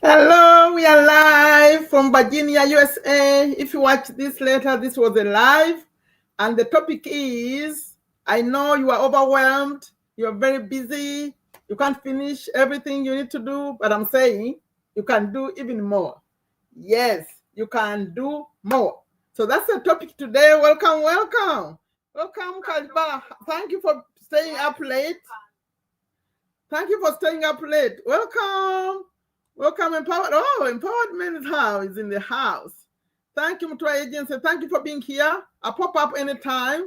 Hello, we are live from Virginia, USA. If you watch this later, this was a live, and the topic is I know you are overwhelmed, you are very busy, you can't finish everything you need to do, but I'm saying you can do even more. Yes, you can do more. So that's the topic today. Welcome, welcome. Welcome, Kaliba. Thank you for staying up late. Thank you for staying up late. Welcome. Welcome, Empowered. Oh, Empowerment House is in the house. Thank you, Mutua Agency. Thank you for being here. I pop up anytime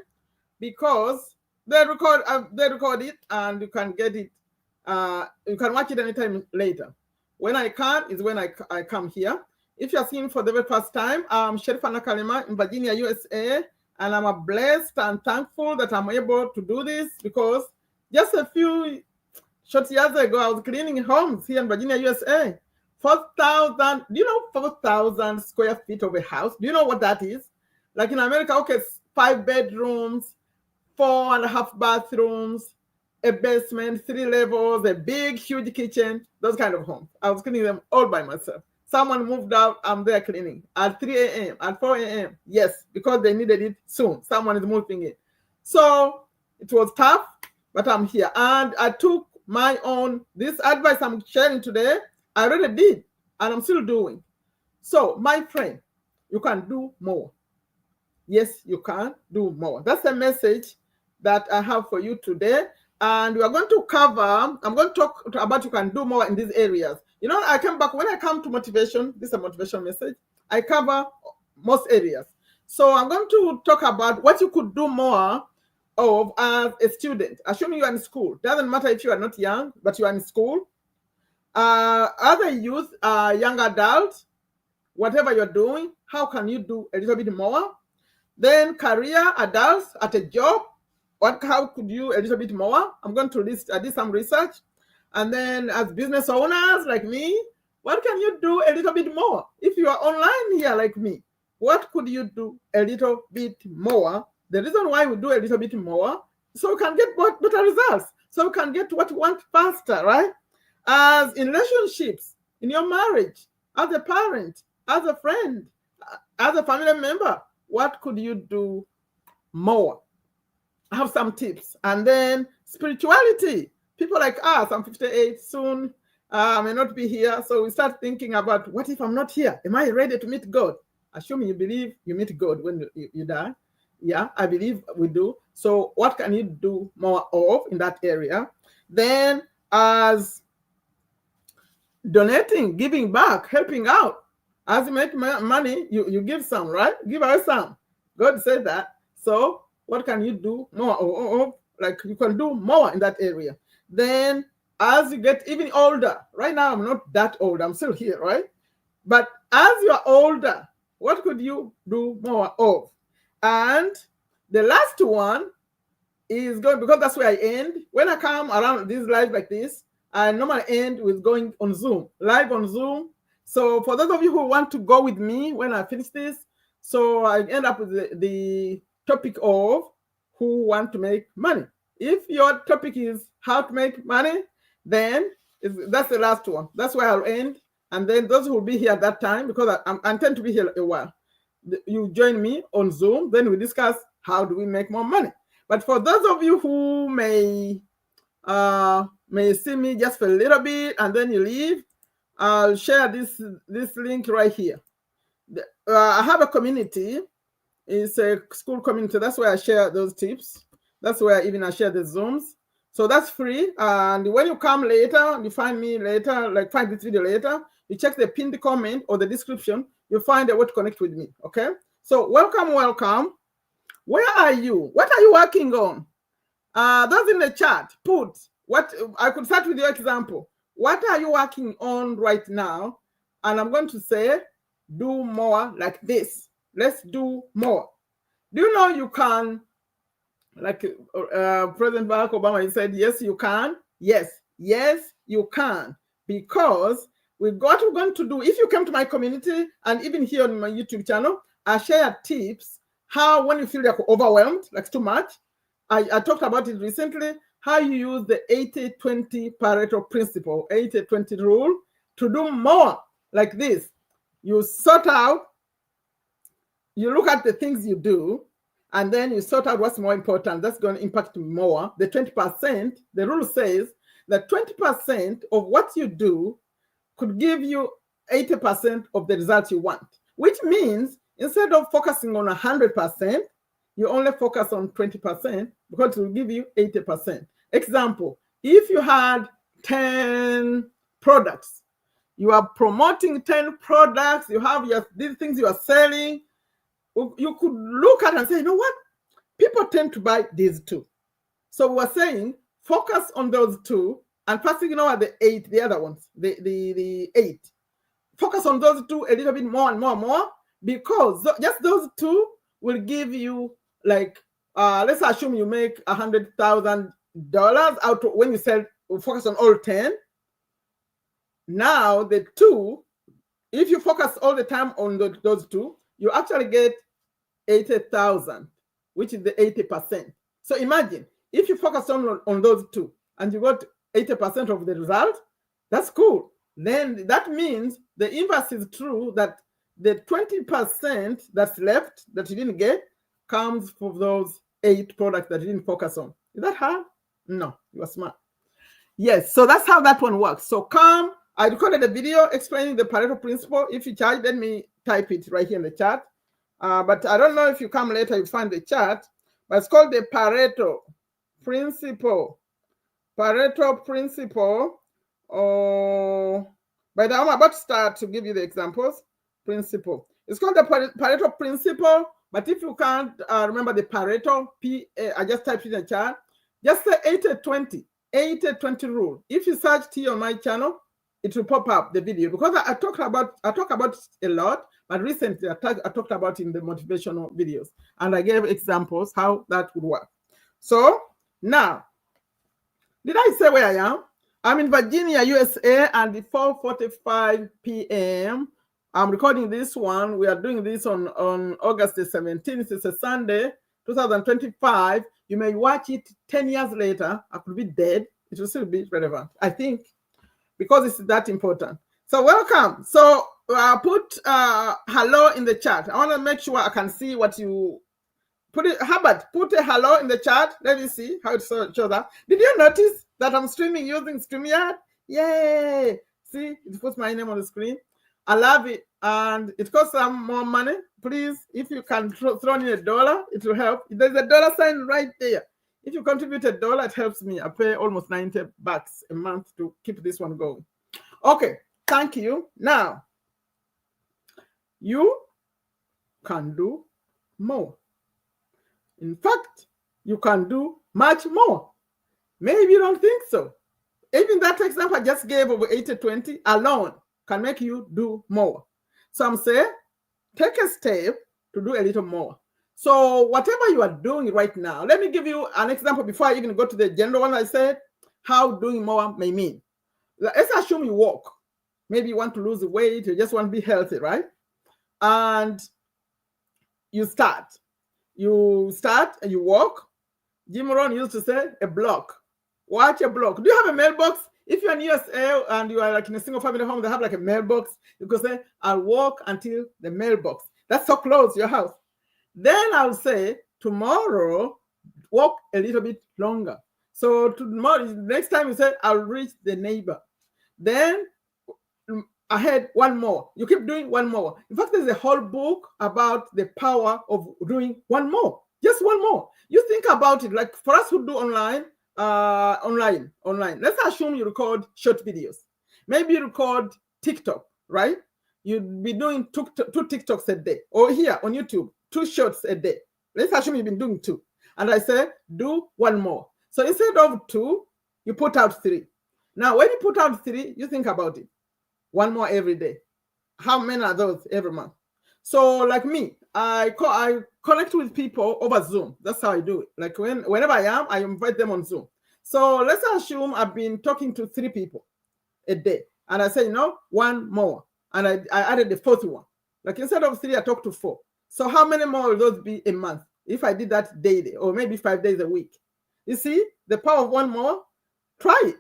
because they record it and you can get it. You can watch it anytime later. When I can is when I come here. If you're seeing for the very first time, I'm Sherifa Nakalema in Virginia, USA, and I'm blessed and thankful that I'm able to do this because just a few short years ago, I was cleaning homes here in Virginia, USA. 4,000, do you know 4,000 square feet of a house? Do you know what that is? Like in America, okay, 5 bedrooms, 4.5 bathrooms, a basement, 3 levels, a big, huge kitchen, those kind of homes. I was cleaning them all by myself. Someone moved out, I'm there cleaning at 3 a.m., at 4 a.m. Yes, because they needed it soon. Someone is moving it. So it was tough, but I'm here. And I took my own, this advice I'm sharing today, I already did, and I'm still doing. So, my friend, you can do more. Yes, you can do more. That's the message that I have for you today. And we are going to cover, I'm going to talk about you can do more in these areas. You know, when I come to motivation, this is a motivation message, I cover most areas. So I'm going to talk about what you could do more of as a student. Assuming you are in school. Doesn't matter if you are not young, but you are in school. Other youth, young adults, whatever you're doing, how can you do a little bit more? Then career adults at a job, how could you a little bit more? I'm going to list, I did some research. And then as business owners like me, what can you do a little bit more? If you are online here like me, what could you do a little bit more? The reason why we do a little bit more, so we can get better results. So we can get what we want faster, right? As in relationships, in your marriage, as a parent, as a friend, as a family member, what could you do more? I have some tips. And then spirituality. People like us, I'm 58 soon, I may not be here. So we start thinking about, what if I'm not here? Am I ready to meet God? Assuming you believe you meet God when you die. Yeah, I believe we do. So what can you do more of in that area? Then as donating, giving back, helping out. As you make money, you give some, right? Give away some. God said that. So what can you do more? Like you can do more in that area. Then as you get even older, right now I'm not that old, I'm still here, right? But as you're older, what could you do more of? And the last one is going, because that's where I end. When I come around these lives like this, I normally end with going on Zoom, live on Zoom. So for those of you who want to go with me when I finish this, so I end up with the topic of who want to make money. If your topic is how to make money, then that's the last one. That's where I'll end. And then those who will be here at that time, because I intend to be here a while, you join me on Zoom, then we discuss how do we make more money. But for those of you who may see me just for a little bit and then you leave, I'll share this link right here. I have a community. It's a school community. That's where I share those tips. That's where even I share the Zooms. So that's free. And when you come later, you find me later, like find this video later, you check the pinned comment or the description, you'll find a way to connect with me. Okay? So welcome, welcome. Where are you? What are you working on? Those in the chat, put what I could start with your example. What are you working on right now? And I'm going to say, do more like this. Let's do more. Do you know you can, like President Barack Obama, he said, yes, you can. Yes, you can. Because we're going to do, if you come to my community and even here on my YouTube channel, I share tips how when you feel like overwhelmed, like too much. I talked about it recently, how you use the 80-20 Pareto principle, 80-20 rule, to do more like this. You sort out, you look at the things you do, and then you sort out what's more important. That's going to impact more. The 20%, the rule says that 20% of what you do could give you 80% of the results you want, which means instead of focusing on 100%, you only focus on 20% because it will give you 80%. Example, if you had 10 products, you are promoting 10 products, you have these things you are selling, you could look at and say, you know what? People tend to buy these two. So we're saying focus on those two and first ignore the other ones, the 8. Focus on those two a little bit more and more and more, because just those two will give you, like, let's assume you make $100,000 out of, when you focus on all 10. Now the two, if you focus all the time on those two, you actually get 80,000, which is the 80%. So imagine if you focus on those two and you got 80% of the result, that's cool. Then that means the inverse is true, that the 20% that's left that you didn't get comes from those 8 products that you didn't focus on. Is that hard? No, you are smart. Yes, so that's how that one works. So I recorded a video explaining the Pareto principle. If you charge, let me type it right here in the chat. But I don't know if you come later, you find the chat. But it's called the Pareto principle. Pareto principle. But I'm about to start to give you the examples. Principle. It's called the Pareto principle. But if you can't remember the Pareto, I just typed it in the chat. Just say 80-20. 80-20 rule. If you search T on my channel, it will pop up the video, because I talk about it a lot, but recently I talked about it in the motivational videos, and I gave examples how that would work. So now, did I say where I am? I'm in Virginia, USA, and it's 4:45 p.m. I'm recording this one. We are doing this on August the 17th. It's a Sunday, 2025. You may watch it 10 years later. I could be dead. It will still be relevant, I think, because it's that important. So welcome. So put hello in the chat. I want to make sure I can see what you put. Herbert, put a hello in the chat. Let me see how it shows up. Did you notice that I'm streaming using StreamYard? Yay! See, it puts my name on the screen. I love it, and it costs some more money. Please, if you can throw in $1, it will help. There's a dollar sign right there. If you contribute $1, it helps me. I pay almost $90 a month to keep this one going. Okay, thank you. Now, you can do more. In fact, you can do much more. Maybe you don't think so. Even that example I just gave of 80-20 alone can make you do more. Some say, take a step to do a little more. So whatever you are doing right now, let me give you an example before I even go to the general one. I said how doing more may mean. Let's assume you walk. Maybe you want to lose weight, you just want to be healthy, right? And you start and you walk. Jim Rohn used to say a block. Watch a block. Do you have a mailbox? If you're in USA and you are like in a single family home, they have like a mailbox. You could say, I'll walk until the mailbox. That's so close to your house. Then I'll say, tomorrow, walk a little bit longer. So tomorrow, next time you say, I'll reach the neighbor. Then ahead, one more. You keep doing one more. In fact, there's a whole book about the power of doing one more. Just one more. You think about it, like for us who do online. Let's assume you record short videos. Maybe you record TikTok, right? You'd be doing two TikToks a day, or here on YouTube, 2 shorts a day. Let's assume you've been doing 2. And I said, do one more. So instead of 2, you put out 3. Now, when you put out 3, you think about it. One more every day. How many are those every month? So like me, I connect with people over Zoom. That's how I do it. Like whenever I am, I invite them on Zoom. So let's assume I've been talking to 3 people a day. And I say, one more. And I added the 4th one. Like instead of 3, I talk to 4. So how many more will those be a month if I did that daily, or maybe 5 days a week? You see the power of one more? Try it.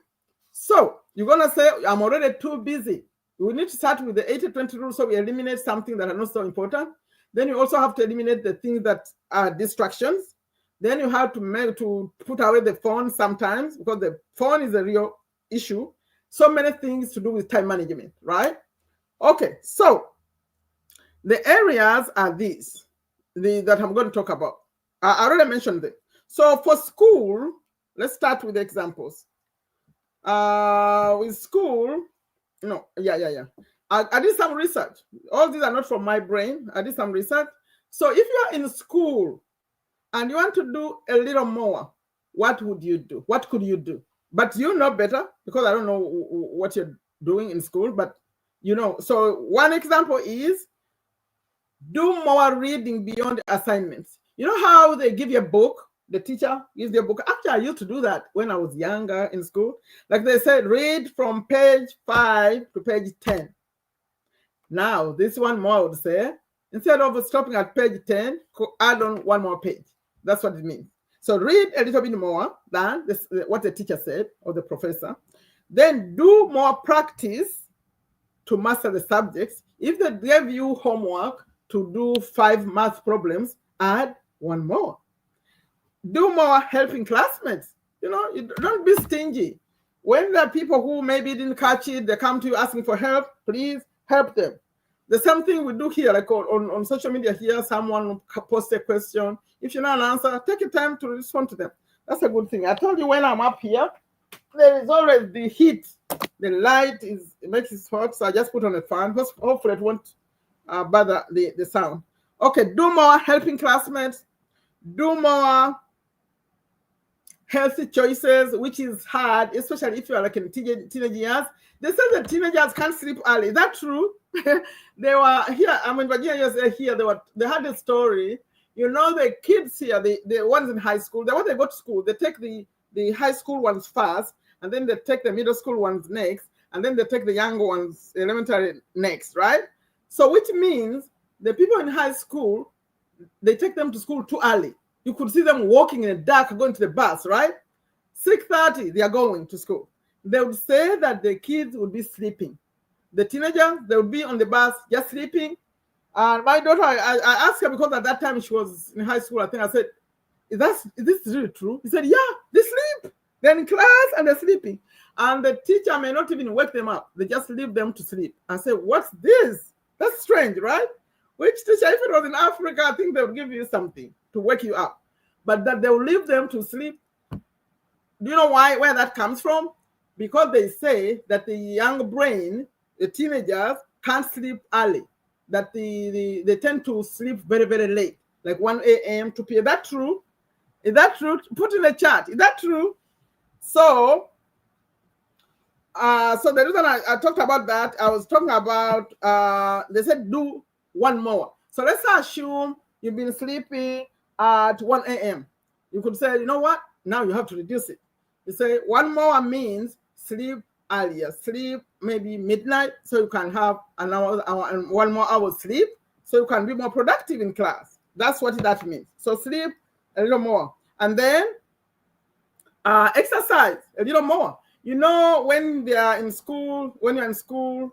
So you're going to say, I'm already too busy We need to start with the 80-20 rule, so we eliminate something that are not so important. Then you also have to eliminate the things that are distractions. Then you have to put away the phone sometimes, because the phone is a real issue. So many things to do with time management, right? Okay, so the areas are these that I'm going to talk about. I already mentioned them. So for school, let's start with the examples. With school, I did some research. All these are not from my brain. I did some research. So if you are in school and you want to do a little more, what would you do? What could you do? But you know better, because I don't know what you're doing in school, but you know. So one example is do more reading beyond assignments. You know how they give you a book? The teacher gives you a book. Actually, I used to do that when I was younger in school. Like they said, read from page 5 to page 10. Now, this one more would say, instead of stopping at page 10, add on one more page. That's what it means. So read a little bit more than what the teacher said or the professor. Then do more practice to master the subjects. If they gave you homework to do 5 math problems, add one more. Do more helping classmates. You know, don't be stingy. When there are people who maybe didn't catch it, they come to you asking for help, please help them. The same thing we do here, like on social media here, someone posts a question. If you know an answer, take your time to respond to them. That's a good thing. I told you when I'm up here, there is always the heat. The light it makes it hot, so I just put on a fan. Hopefully it won't bother the sound. Okay, do more helping classmates. Do more healthy choices, which is hard, especially if you are like in teenage years. They say that teenagers can't sleep early. Is that true? They were here. I'm in Virginia here. They had a story. You know, the kids here, the ones in high school, when they go to school, they take the high school ones first, and then they take the middle school ones next, and then they take the younger ones, elementary, next, right? So which means the people in high school, they take them to school too early. You could see them walking in the dark, going to the bus, right? 6:30, they are going to school. They would say that the kids would be sleeping. The teenagers, they would be on the bus just sleeping. And my daughter, I asked her, because at that time she was in high school, I think I said, is this really true? He said, yeah, they sleep. They're in class and they're sleeping. And the teacher may not even wake them up. They just leave them to sleep. I said, what's this? That's strange, right? Which teacher, if it was in Africa, I think they would give you something to wake you up. But that they will leave them to sleep. Do you know where that comes from? Because they say that the young brain, the teenagers, can't sleep early. That they tend to sleep very, very late, like 1 a.m., 2 p.m. Is that true? Is that true? Put in the chat. Is that true? So the reason I talked about that, I was talking about, they said do one more. So let's assume you've been sleeping at 1 a.m. You could say, you know what? Now you have to reduce it. You say one more means sleep earlier, sleep maybe midnight, so you can have an hour and 1 more hour sleep, so you can be more productive in class. That's what that means. So sleep a little more. And then exercise a little more. You know, when they are in school, when you're in school,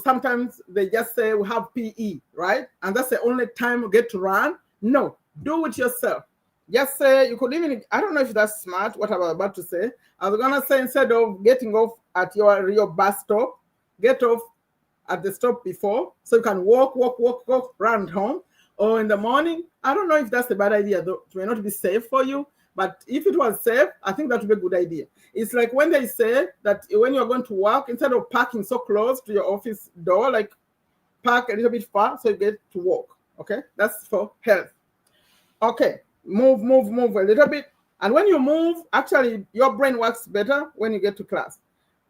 sometimes they just say we have PE, right? And that's the only time you get to run. No, do it yourself. Just say, you could even, I don't know if that's smart, what I was about to say. I was gonna say, instead of getting off at your bus stop, get off at the stop before, so you can walk, run home. Or in the morning, I don't know if that's a bad idea, though. It may not be safe for you, but if it was safe, I think that would be a good idea. It's like when they say that when you're going to work, instead of parking so close to your office door, like park a little bit far so you get to walk. Okay, that's for health. Okay, move a little bit. And when you move, actually, your brain works better when you get to class.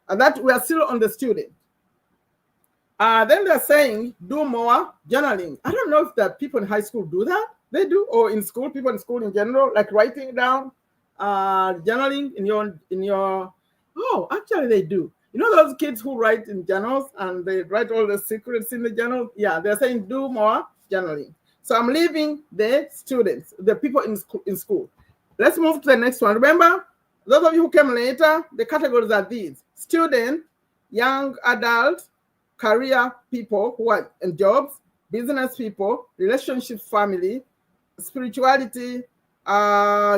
And that we are still on the student. Then they're saying do more journaling. I don't know if that people in high school do that. They do, or in school, people in school in general, like writing down, journaling in your. Oh, actually, they do. You know those kids who write in journals and they write all the secrets in the journal? Yeah, they're saying do more journaling. So I'm leaving the students, the people in school. Let's move to the next one. Remember, those of you who came later, the categories are these: student, young adult, career people who are in jobs, business people, relationships, family, spirituality,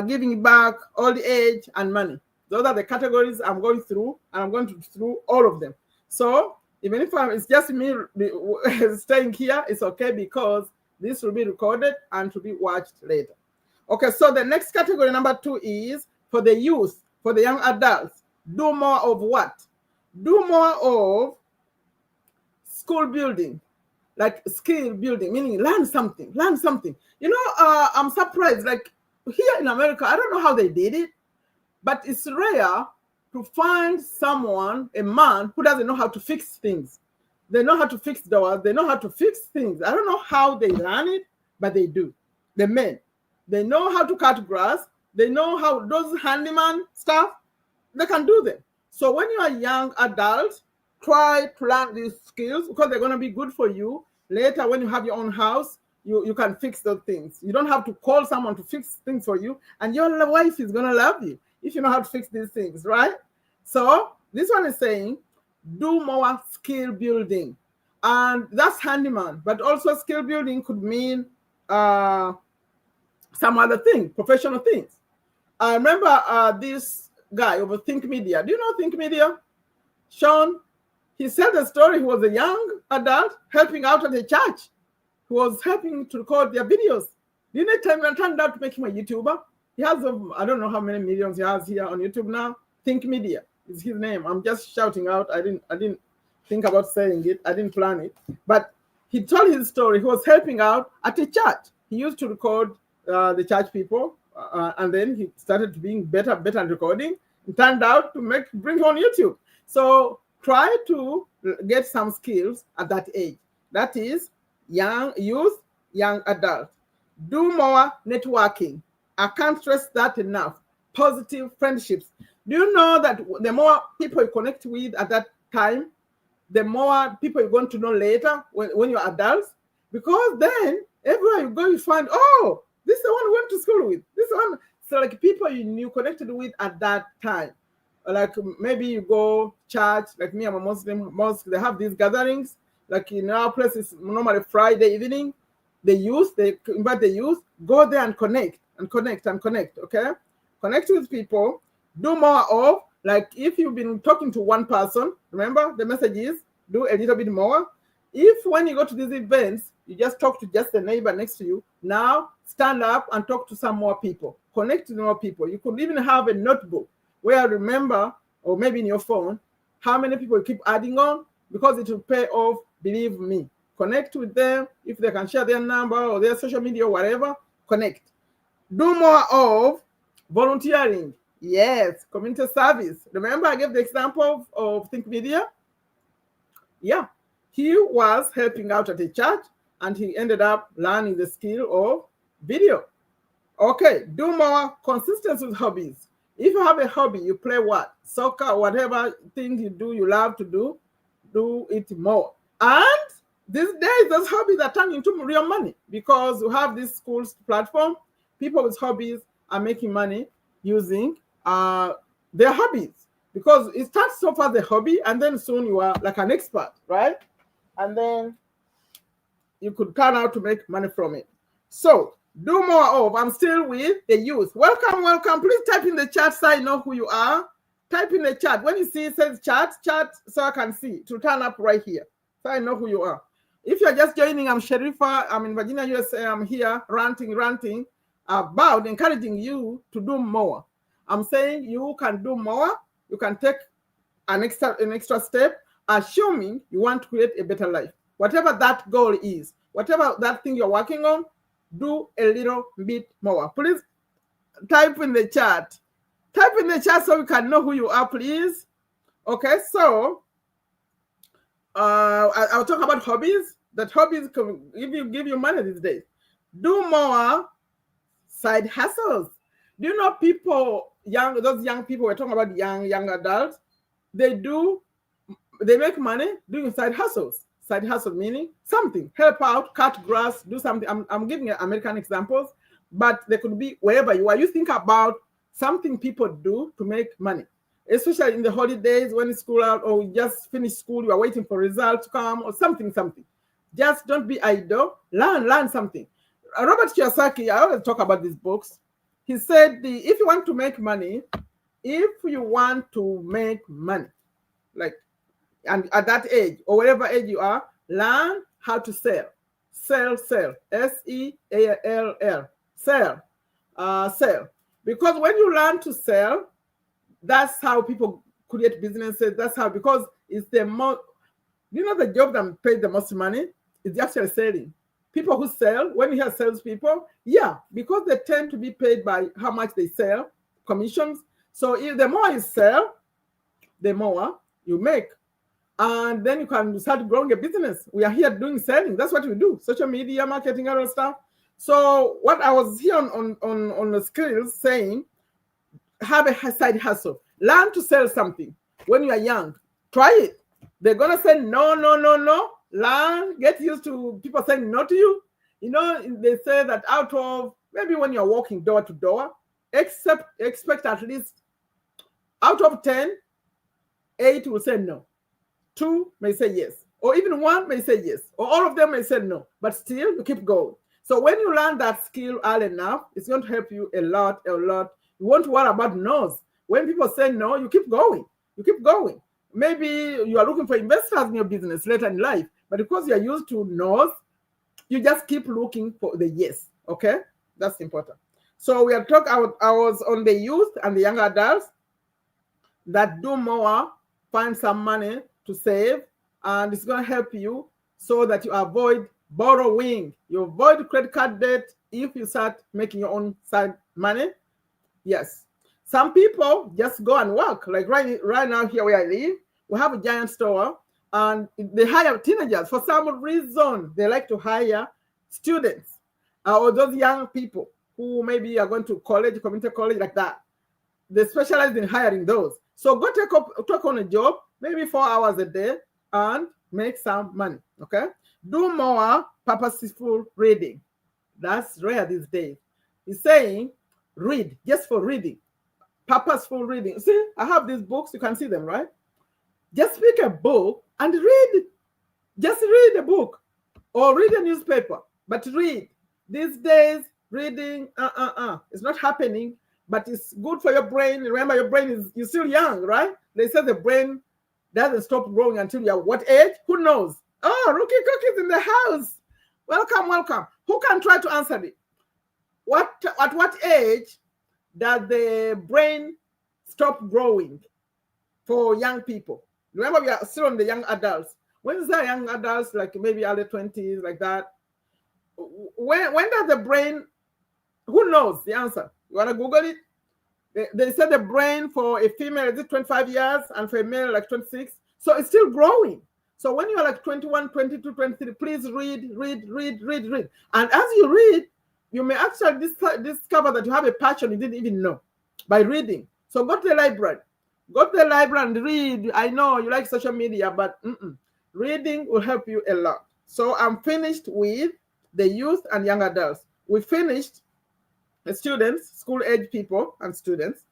giving back, old age, and money. Those are the categories I'm going through, and I'm going through all of them. So even if it's just me staying here, it's okay, because this will be recorded and to be watched later. Okay, so the next category, number 2, is for the youth, for the young adults. Do more of what? Do more of school building, like skill building, meaning learn something, learn something. I'm surprised, like here in America, I don't know how they did it, but it's rare to find someone, a man, who doesn't know how to fix things. They know how to fix doors, they know how to fix things. I don't know how they learn it, but they do. The men, they know how to cut grass, they know how those handyman stuff, they can do them. So when you are a young adult, try to learn these skills, because they're going to be good for you later. When you have your own house, you can fix those things. You don't have to call someone to fix things for you, and your wife is going to love you if you know how to fix these things, right? So this one is saying, do more skill building, and that's handyman, but also skill building could mean some other thing, professional things. I remember this guy over Think Media. Do you know Think Media? Sean, he said the story. He was a young adult helping out at a church. He was helping to record their videos. Didn't it turned out to make him a YouTuber? He has, I don't know how many millions he has here on YouTube now. Think Media is his name. I'm just shouting out. I didn't think about saying it. I didn't plan it. But he told his story. He was helping out at a church. He used to record the church people, and then he started being better at recording. It turned out to bring him on YouTube. So try to get some skills at that age. That is young youth, young adult. Do more networking. I can't stress that enough. Positive friendships. Do you know that the more people you connect with at that time, the more people you're going to know later when you're adults? Because then everywhere you go, you find, oh, this is the one we went to school with. This one. So like people you connected with at that time. Like maybe you go church, like me, I'm a Muslim mosque, they have these gatherings. Like in our place, it's normally Friday evening. They invite the youth, go there and connect, okay? Connect with people, do more of, like if you've been talking to one person, remember the message is, do a little bit more. If when you go to these events, you just talk to just the neighbor next to you, now stand up and talk to some more people, connect to more people. You could even have a notebook where remember, or maybe in your phone, how many people you keep adding on, because it will pay off, believe me. Connect with them. If they can share their number or their social media or whatever, connect. Do more of volunteering. Yes, community service. Remember I gave the example of Think Media? Yeah, he was helping out at a church and he ended up learning the skill of video. Okay, do more consistency with hobbies. If you have a hobby, you play what? Soccer, whatever thing you do, you love to do it more. And these days, those hobbies are turning into real money because you have this schools platform. People with hobbies are making money using their hobbies, because it starts off as a hobby and then soon you are like an expert, right? And then you could turn out to make money from it. So do more of, I'm still with the youth. Welcome. Please type in the chat so I know who you are. Type in the chat. When you see it says chat so I can see. To turn up right here so I know who you are. If you're just joining, I'm Sherifa. I'm in Virginia, USA. I'm here ranting about encouraging you to do more. I'm saying you can do more. You can take an extra step, assuming you want to create a better life. Whatever that goal is, whatever that thing you're working on, do a little bit more. Please type in the chat. Type in the chat so we can know who you are, please. Okay, so I'll talk about hobbies. That hobbies can give you money these days. Do more side hustles. Do you know people, those young people, we're talking about young adults, they make money doing side hustles. Side hustle meaning something, help out, cut grass, do something. I'm giving American examples, but they could be wherever you are. You think about something people do to make money. especially in the holidays when it's school out, or you just finish school, you are waiting for results to come or something. Just don't be idle. Learn something. Robert Kiyosaki, I always talk about these books. He said, if you want to make money, like, and at that age or whatever age you are, learn how to sell. Sell. SEALL. Sell. Because when you learn to sell, that's how people create businesses. That's how, because it's the most, the job that pays the most money is actually selling. People who sell, when you hear salespeople, because they tend to be paid by how much they sell, commissions. So if the more you sell, the more you make. And then you can start growing a business. We are here doing selling. That's what we do. Social media, marketing, all that stuff. So what I was here on the skills saying, have a side hustle. Learn to sell something when you are young. Try it. They're going to say no. Learn, get used to people saying no to you. They say that out of, maybe when you're walking door to door, expect at least out of 10, 8 will say no. 2 may say yes. Or even 1 may say yes. Or all of them may say no. But still, you keep going. So when you learn that skill early enough, it's going to help you a lot. You won't worry about no's. When people say no, you keep going. Maybe you are looking for investors in your business later in life, but because you are used to no's, you just keep looking for the yes. Okay? That's important. So we are talking, I was on the youth and the young adults that do more, find some money to save, and it's going to help you so that you avoid borrowing. You avoid credit card debt if you start making your own side money. Yes. Some people just go and work. Like right now here where I live, we have a giant store, and they hire teenagers. For some reason, they like to hire students or those young people who maybe are going to college, community college, like that. They specialize in hiring those. So go take on a job, maybe 4 hours a day, and make some money. Okay? Do more purposeful reading. That's rare these days. He's saying, read just for reading. Purposeful reading. See, I have these books. You can see them, right? Just pick a book and read. Just read a book or read a newspaper, but read. These days, reading, it's not happening, but it's good for your brain. Remember, your brain you're still young, right? They say the brain doesn't stop growing until you're what age? Who knows? Oh, Rookie Cookie's in the house. Welcome. Who can try to answer it? At what age does the brain stop growing for young people? Remember, we are still on the young adults. When is that young adults, like maybe early 20s, like that? When does the brain, who knows the answer? You want to Google it? They said the brain for a female is 25 years and for a male like 26. So it's still growing. So when you're like 21, 22, 23, please read. And as you read, you may actually discover that you have a passion you didn't even know by reading. So go to the library. And read. I know you like social media, but reading will help you a lot. So I'm finished with the youth and young adults. We finished the students, school-age people and students,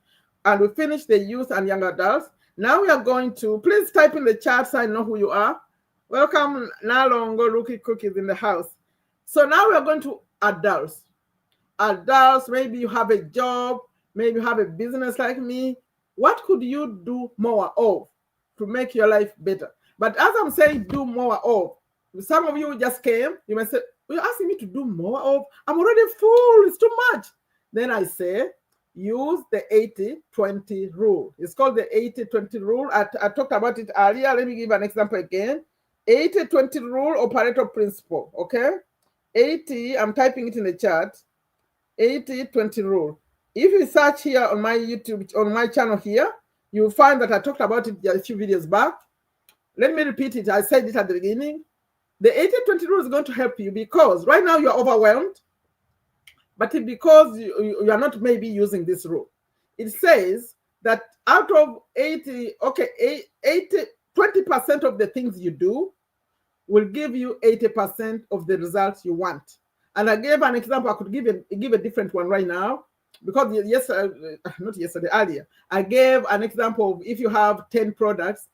and we finished the youth and young adults. Now we are going to, please type in the chat so I know who you are. Welcome, Nalongo Rookie Cookies in the house. So now we are going to adults. Adults, maybe you have a job, maybe you have a business like me. What could you do more of to make your life better? But as I'm saying, do more of, some of you just came, you may say, you're asking me to do more of? I'm already full, it's too much. Then I say, use the 80-20 rule. It's called the 80-20 rule. I talked about it earlier. Let me give an example again. 80-20 rule or Pareto principle, okay? 80, I'm typing it in the chat. 80-20 rule. If you search here on my YouTube, on my channel here, you'll find that I talked about it a few videos back. Let me repeat it. I said it at the beginning. The 80-20 rule is going to help you because right now you're overwhelmed, but because you are not maybe using this rule. It says that out of 20% of the things you do will give you 80% of the results you want. And I gave an example. I could give a different one right now. because not yesterday, earlier, I gave an example of if you have 10 products,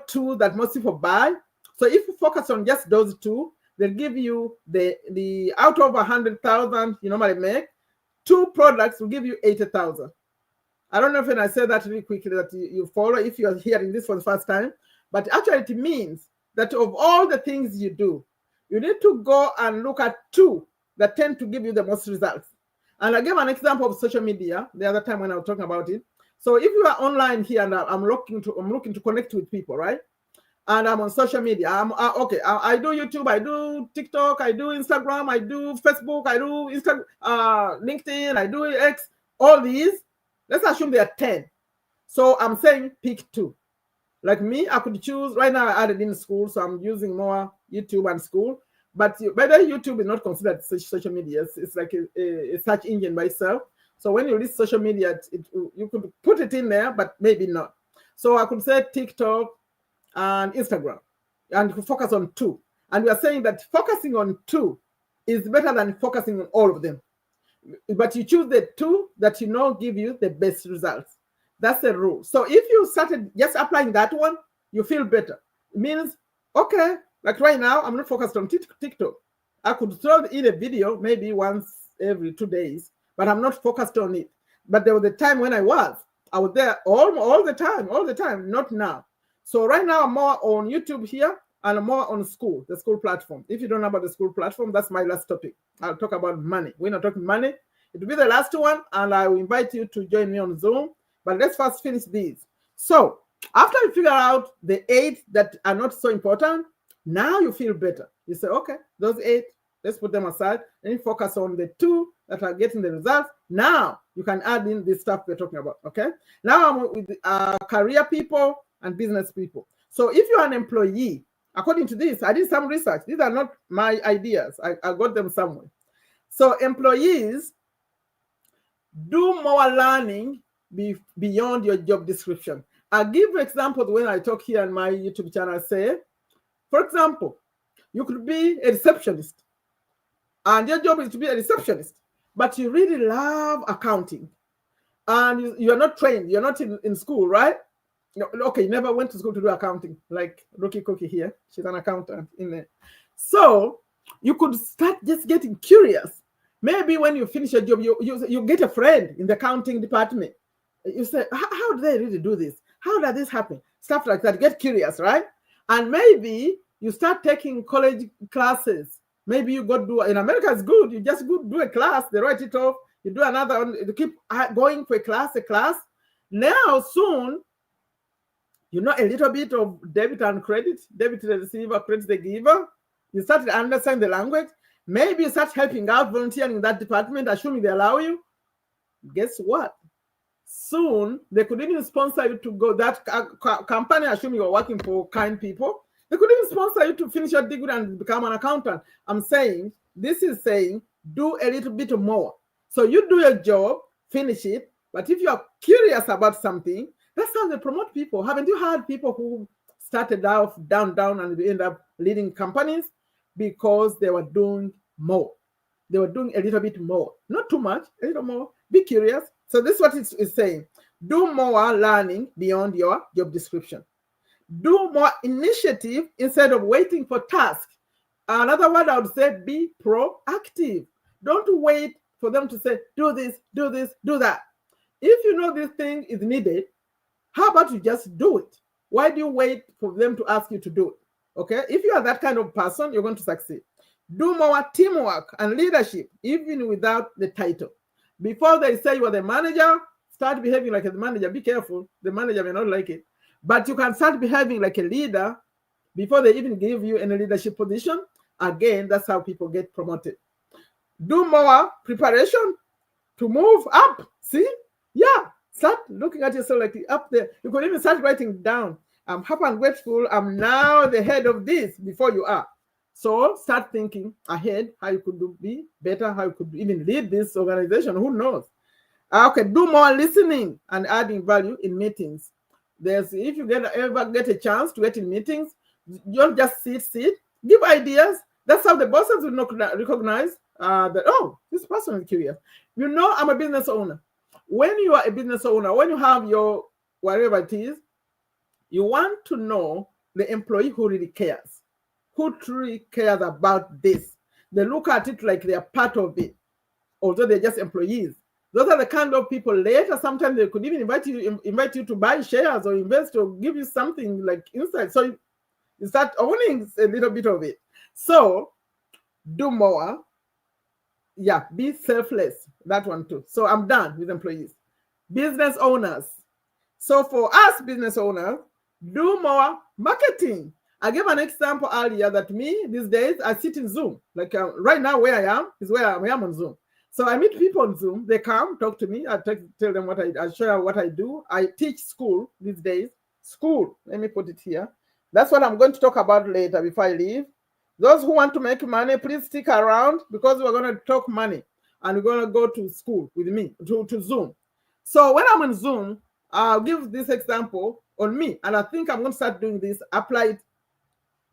two that most people buy. So if you focus on just those two, they'll give you the out of 100,000 you normally make, 2 products will give you 80,000. I don't know if I said that really quickly that you follow if you are hearing this for the first time, but actually it means that of all the things you do, you need to go and look at 2 that tend to give you the most results. And I gave an example of social media the other time when I was talking about it. So if you are online here and I'm looking to connect with people, right? And I'm on social media. I do YouTube, I do TikTok, I do Instagram, I do Facebook, I do LinkedIn, I do X, all these. Let's assume there are 10. So I'm saying pick 2. Like me, I could choose, right now I added in school, so I'm using more YouTube and school. But whether YouTube is not considered social media, it's like a search engine by itself. So when you list social media, you could put it in there, but maybe not. So I could say TikTok and Instagram, and you focus on 2. And we are saying that focusing on 2 is better than focusing on all of them. But you choose the 2 that give you the best results. That's the rule. So if you started just applying that one, you feel better. It means, okay, like right now, I'm not focused on TikTok. I could throw in a video maybe once every 2 days, but I'm not focused on it. But there was a time when I was there all the time, not now. So right now I'm more on YouTube here and I'm more on the school platform. If you don't know about the school platform, that's my last topic. I'll talk about money. We're not talking money. It will be the last one, and I will invite you to join me on Zoom. But let's first finish these. So after you figure out the 8 that are not so important, now you feel better. You say, okay, those 8, let's put them aside, and you focus on the 2 that are getting the results. Now you can add in this stuff we're talking about, okay? Now I'm with career people and business people. So if you're an employee, according to this, I did some research. These are not my ideas. I got them somewhere. So employees do more learning beyond your job description. I'll give examples when I talk here on my YouTube channel. I say, for example, you could be a receptionist, and your job is to be a receptionist, but you really love accounting, and you are not trained. You're not in school, right? Okay, you never went to school to do accounting, like Rookie Cookie here. She's an accountant in there. So you could start just getting curious. Maybe when you finish your job, you get a friend in the accounting department. You say, how do they really do this? How does this happen? Stuff like that. Get curious, right? And maybe you start taking college classes. Maybe you go do, in America it's good. You just go do a class, they write it off. You do another one, you keep going for a class. Now soon, you know a little bit of debit and credit, debit the receiver, credit the giver. You start to understand the language. Maybe you start helping out, volunteering in that department, assuming they allow you. Guess what? Soon, they could even sponsor you to go, that company, assuming you're working for kind people, they could even sponsor you to finish your degree and become an accountant. I'm saying, this is saying, do a little bit more. So you do your job, finish it, but if you're curious about something, that's how they promote people. Haven't you heard people who started off down and they end up leading companies? Because they were doing more. They were doing a little bit more. Not too much, a little more. Be curious. So this is what it's saying. Do more learning beyond your job description. Do more initiative instead of waiting for tasks. Another word I would say, be proactive. Don't wait for them to say, do this, do that. If you know this thing is needed, how about you just do it? Why do you wait for them to ask you to do it? Okay, if you are that kind of person, you're going to succeed. Do more teamwork and leadership, even without the title. Before they say you are the manager, start behaving like a manager. Be careful, the manager may not like it. But you can start behaving like a leader before they even give you any leadership position. Again, that's how people get promoted. Do more preparation to move up. See? Yeah, start looking at yourself like up there. You could even start writing down, I'm happy and grateful. I'm now the head of this before you are. So start thinking ahead how you could be better, how you could even lead this organization. Who knows? Okay, do more listening and adding value in meetings. If you ever get a chance to get in meetings, you don't just sit. Give ideas. That's how the bosses will not recognize. that, oh, this person is curious. You know, I'm a business owner. When you are a business owner, when you have your whatever it is, you want to know the employee who really cares, who truly cares about this. They look at it like they are part of it, although they're just employees. Those are the kind of people later, sometimes they could even invite you to buy shares or invest or give you something like insight. So you start owning a little bit of it. So do more. Yeah, be selfless. That one too. So I'm done with employees. Business owners. So for us business owners, do more marketing. I gave an example earlier that me these days I sit in Zoom. Like right now where I am is where I am on Zoom. So I meet people on Zoom. They come talk to me. I tell them what I share what I do. I teach school these days. School. Let me put it here. That's what I'm going to talk about later before I leave. Those who want to make money, please stick around because we're going to talk money and we're going to go to school with me to Zoom. So when I'm on Zoom, I'll give this example on me, and I think I'm going to start doing this, apply it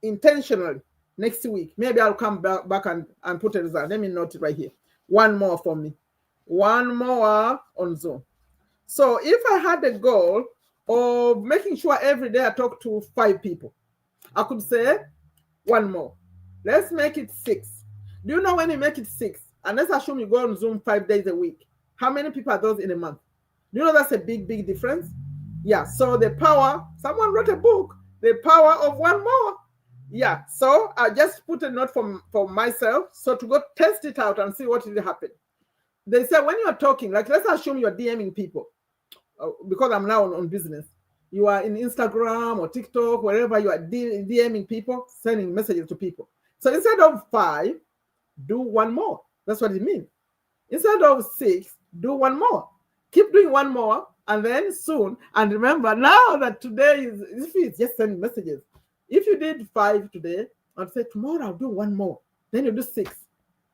intentionally next week. Maybe I'll come back and put a result. Let me note it right here. One more for me. One more on Zoom. So if I had a goal of making sure every day I talk to 5 people, I could say one more. Let's make it 6. Do you know when you make it 6, and let's assume you go on Zoom 5 days a week, how many people are those in a month? Do you know that's a big difference? Yeah, so the power, someone wrote a book, The Power of One More. Yeah, so I just put a note for myself, so to go test it out and see what will happen. They say when you're talking, like let's assume you're DMing people, because I'm now on business. You are in Instagram or TikTok, wherever you are DMing people, sending messages to people. So instead of 5, do one more. That's what it means. Instead of 6, do one more. Keep doing one more, and then soon, and remember now that today is just sending messages. If you did 5 today, I'd say tomorrow I'll do one more. Then you do 6.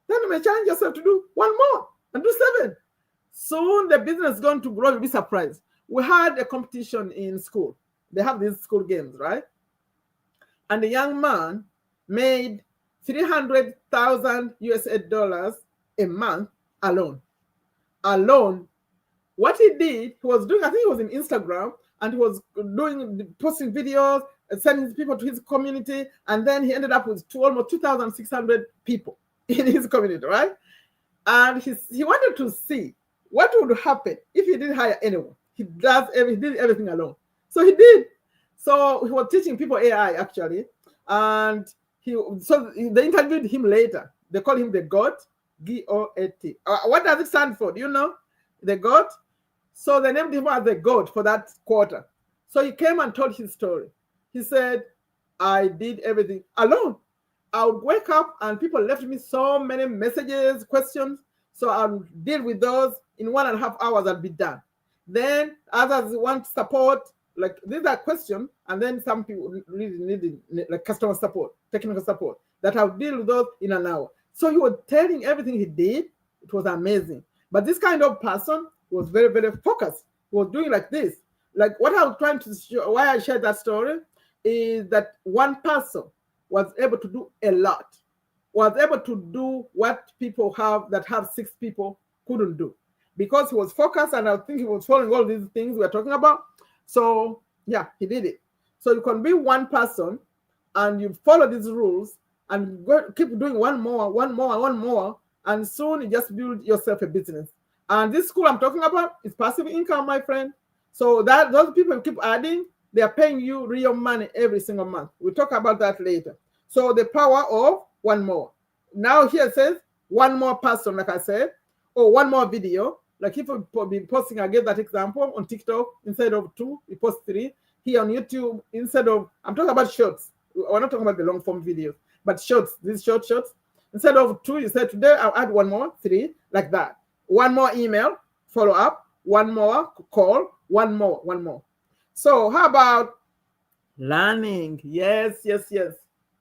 Then you may challenge yourself to do one more and do 7. Soon the business is going to grow. You'll be surprised. We had a competition in school. They have these school games, right? And the young man made 300,000 USA dollars a month alone. What he did, he was doing, I think he was in Instagram, and he was posting videos, sending people to his community, and then he ended up with almost 2,600 people in his community, right? And he wanted to see what would happen if he didn't hire anyone. He did everything alone. So he did. So he was teaching people AI actually, and they interviewed him later. They call him the GOAT, GOAT. What does it stand for? Do you know? The GOAT. So they named him as the GOAT for that quarter. So he came and told his story. He said, I did everything alone. I would wake up and people left me so many messages, questions. So I'll deal with those in 1.5 hours. I'll be done. Then others want support, like these are questions, and then some people really need like customer support, technical support, that I'll deal with those in an hour. So he was telling everything he did. It was amazing. But this kind of person was very, very focused. He was doing like this. Like what I was trying to show, why I shared that story, is that one person was able to do a lot, was able to do what people that have 6 people couldn't do, because he was focused, and I think he was following all these things we're talking about. So yeah, he did it. So you can be one person and you follow these rules and keep doing one more, and soon you just build yourself a business. And this school I'm talking about is passive income, my friend. So that those people you keep adding, they are paying you real money every single month. We'll talk about that later. So the power of one more. Now here it says one more person, like I said, or one more video. Like if you be posting, I gave that example on TikTok, instead of 2, you post 3. Here on YouTube, instead of, I'm talking about shorts. We're not talking about the long form videos, but shorts, these shorts. Instead of 2, you said today I'll add one more, 3, like that. One more email, follow up, one more call, one more. So how about learning? Yes.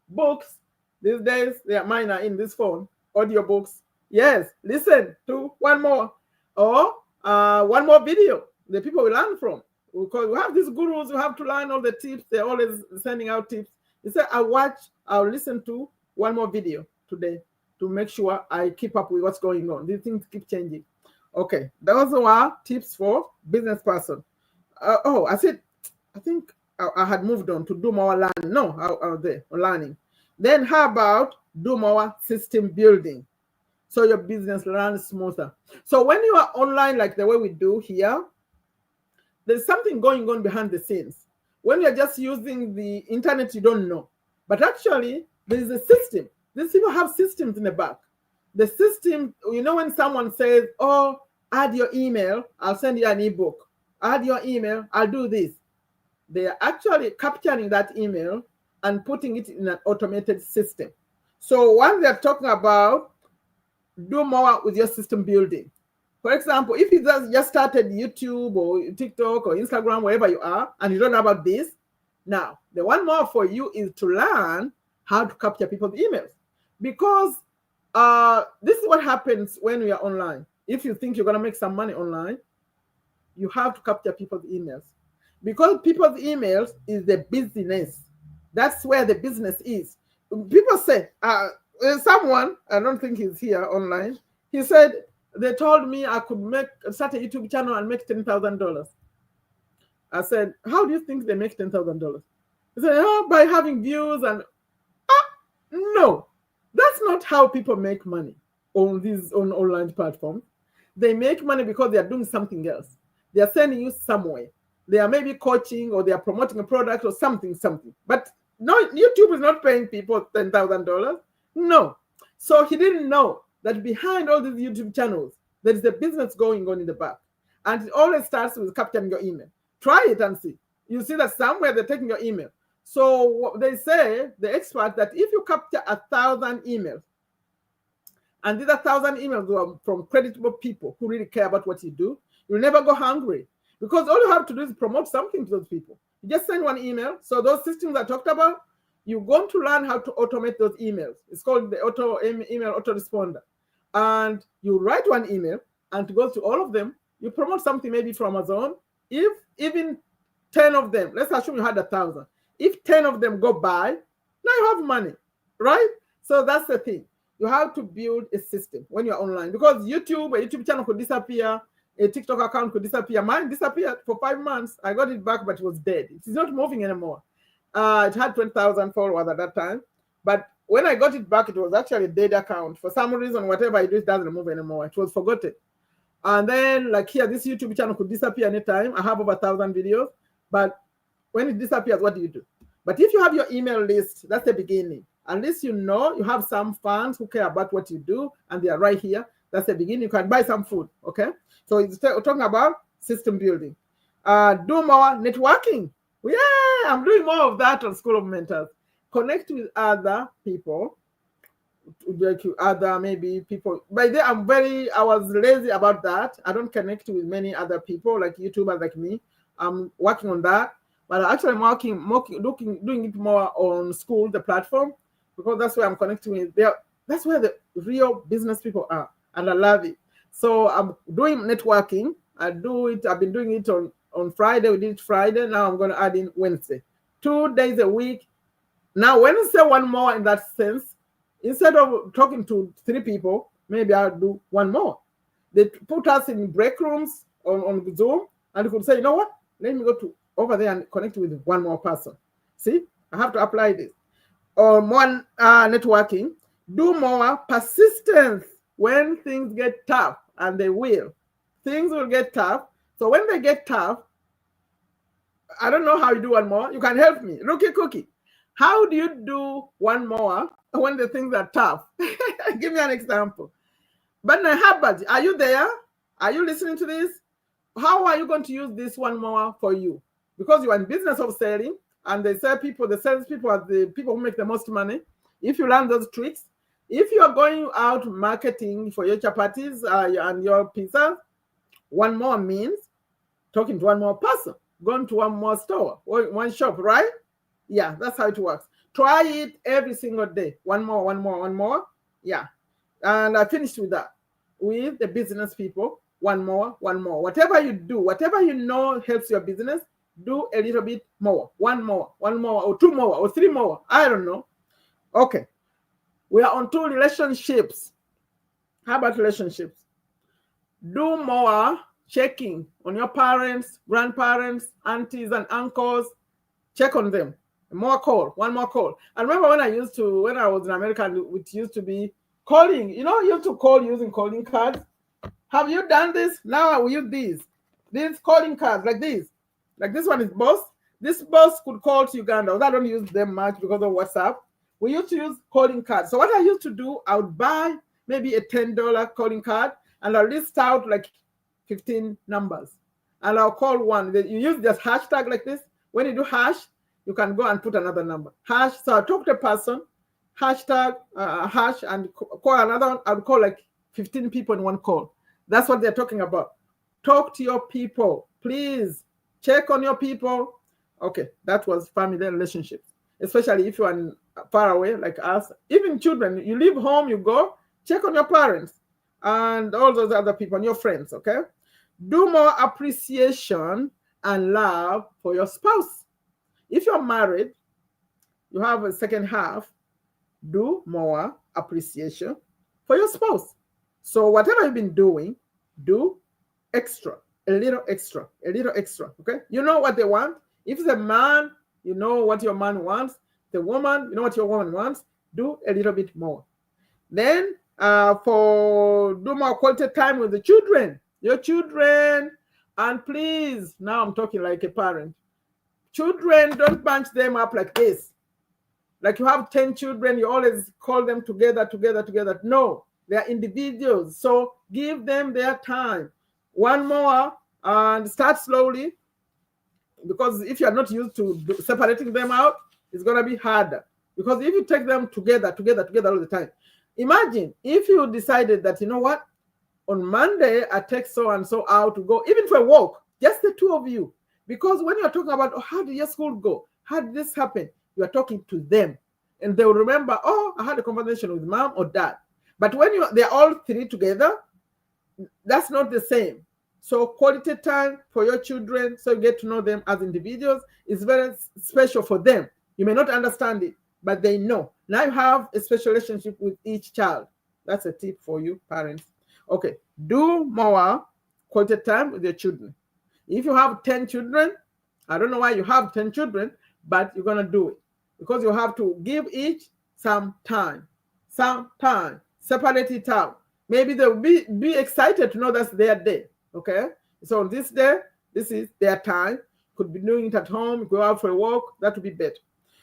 Books. These days, mine are in this phone. Audio books. Yes, listen to one more. Or one more video the people will learn from. Because we have these gurus who have to learn all the tips. They're always sending out tips. You say, I'll listen to one more video today. to make sure I keep up with what's going on. These things keep changing. Okay, those were tips for business person. I think I had moved on to do more learning. No, I was there learning. Then how about do more system building so your business runs smoother? So when you are online like the way we do here, there's something going on behind the scenes. When you're just using the internet, you don't know. But actually, there is a system. These people have systems in the back. The system, when someone says, oh, add your email, I'll send you an ebook. Add your email, I'll do this. They are actually capturing that email and putting it in an automated system. So when they're talking about do more with your system building, for example, if you just started YouTube or TikTok or Instagram, wherever you are, and you don't know about this, now the one more for you is to learn how to capture people's emails. Because this is what happens when we are online. If you think you're going to make some money online, you have to capture people's emails. Because people's emails is the business. That's where the business is. People say, someone, I don't think he's here online, he said, they told me I could start a YouTube channel and make $10,000. I said, how do you think they make $10,000? He said, oh, by having views and no, that's not how people make money on these online platforms. They make money because they are doing something else. They are sending you somewhere. They are maybe coaching or they are promoting a product or something. But no, YouTube is not paying people $10,000. No. So he didn't know that behind all these YouTube channels, there is a business going on in the back. And it always starts with capturing your email. Try it and see. You see that somewhere they're taking your email. So they say, the experts, that if you capture 1,000 emails, and these 1,000 emails are from creditable people who really care about what you do, you'll never go hungry. Because all you have to do is promote something to those people. You just send one email. So those systems I talked about, you're going to learn how to automate those emails. It's called the email autoresponder. And you write one email and it goes to all of them. You promote something maybe from Amazon. If even 10 of them, let's assume you had 1,000. If 10 of them go by, now you have money, right? So that's the thing. You have to build a system when you're online, because a YouTube channel could disappear, a TikTok account could disappear. Mine disappeared for 5 months. I got it back, but it was dead. It is not moving anymore. It had 20,000 followers at that time. But when I got it back, it was actually a dead account. For some reason, whatever I do, it doesn't move anymore. It was forgotten. And then, like here, this YouTube channel could disappear anytime. I have over 1,000 videos. But when it disappears, what do you do? But if you have your email list, that's the beginning. At least you know you have some fans who care about what you do, and they are right here. That's the beginning. You can buy some food, okay? So it's talking about system building. Do more networking. Yeah, I'm doing more of that on School of Mentors. Connect with other people, like other maybe people. By then, I was lazy about that. I don't connect with many other people like YouTubers like me. I'm working on that. But actually I'm doing it more on School, the platform, because that's where I'm connecting with. That's where the real business people are, and I love it. So I'm doing networking. I've been doing it on Friday. We did it Friday. Now I'm going to add in Wednesday. 2 days a week. Now, Wednesday, one more in that sense. Instead of talking to 3 people, maybe I'll do one more. They put us in break rooms on Zoom, and you could say, you know what? Let me go to over there and connect with one more person. See, I have to apply this. Or more networking. Do more persistence when things get tough, and they will. Things will get tough. So when they get tough, I don't know how you do one more. You can help me. Rookie Cookie. How do you do one more when the things are tough? Give me an example. But Habad, are you there? Are you listening to this? How are you going to use this one more for you? Because you are in business of selling, and the salespeople are the people who make the most money. If you learn those tricks, if you are going out marketing for your chapatis and your pizza, one more means talking to one more person, going to one more store, or one shop, right? Yeah, that's how it works. Try it every single day. One more. Yeah. And I finished with that. With the business people, one more. Whatever you do, whatever you know helps your business, do a little bit more. One more, or 2 more, or 3 more. I don't know. Okay. We are on to relationships. How about relationships? Do more checking on your parents, grandparents, aunties, and uncles. Check on them. One more call. I remember when I was in America, it used to be calling. You know, you have to call using calling cards. Have you done this? Now I will use these. These calling cards like this. Like this one is boss. This boss could call to Uganda. I don't use them much because of WhatsApp. We used to use calling cards. So what I used to do, I would buy maybe a $10 calling card and I'll list out like 15 numbers. And I'll call one. You use this hashtag like this. When you do hash, you can go and put another number. Hash. So I talk to a person, hashtag, hash, and call another one. I would call like 15 people in one call. That's what they're talking about. Talk to your people. Please check on your people. Okay, that was family relationships. Especially if you are far away like us. Even children, you leave home, you go, check on your parents and all those other people and your friends, okay? Do more appreciation and love for your spouse. If you're married, you have a second half, do more appreciation for your spouse. So whatever you've been doing, do extra, a little extra, okay? You know what they want. If it's a man, you know what your man wants. The woman, you know what your woman wants. Do a little bit more. Then do more quality time with the children, your children. And please, now I'm talking like a parent. Children, don't bunch them up like this. Like you have 10 children, you always call them together. No, they are individuals. So give them their time. One more and start slowly. Because if you're not used to separating them out, it's going to be harder. Because if you take them together all the time, imagine if you decided that, you know what, on Monday, I take so-and-so out to go, even for a walk, just the two of you. Because when you're talking about, oh, how did your school go? How did this happen? You are talking to them. And they will remember, oh, I had a conversation with mom or dad. But when they're all three together, that's not the same. So quality time for your children, so you get to know them as individuals, is very special for them. You may not understand it, but they know. Now you have a special relationship with each child. That's a tip for you, parents. Okay, do more quality time with your children. If you have 10 children, I don't know why you have 10 children, but you're going to do it. Because you have to give each some time. Separate it out. Maybe they'll be excited to know that's their day. Okay, so on this day, this is their time. Could be doing it at home, go out for a walk, that would be better.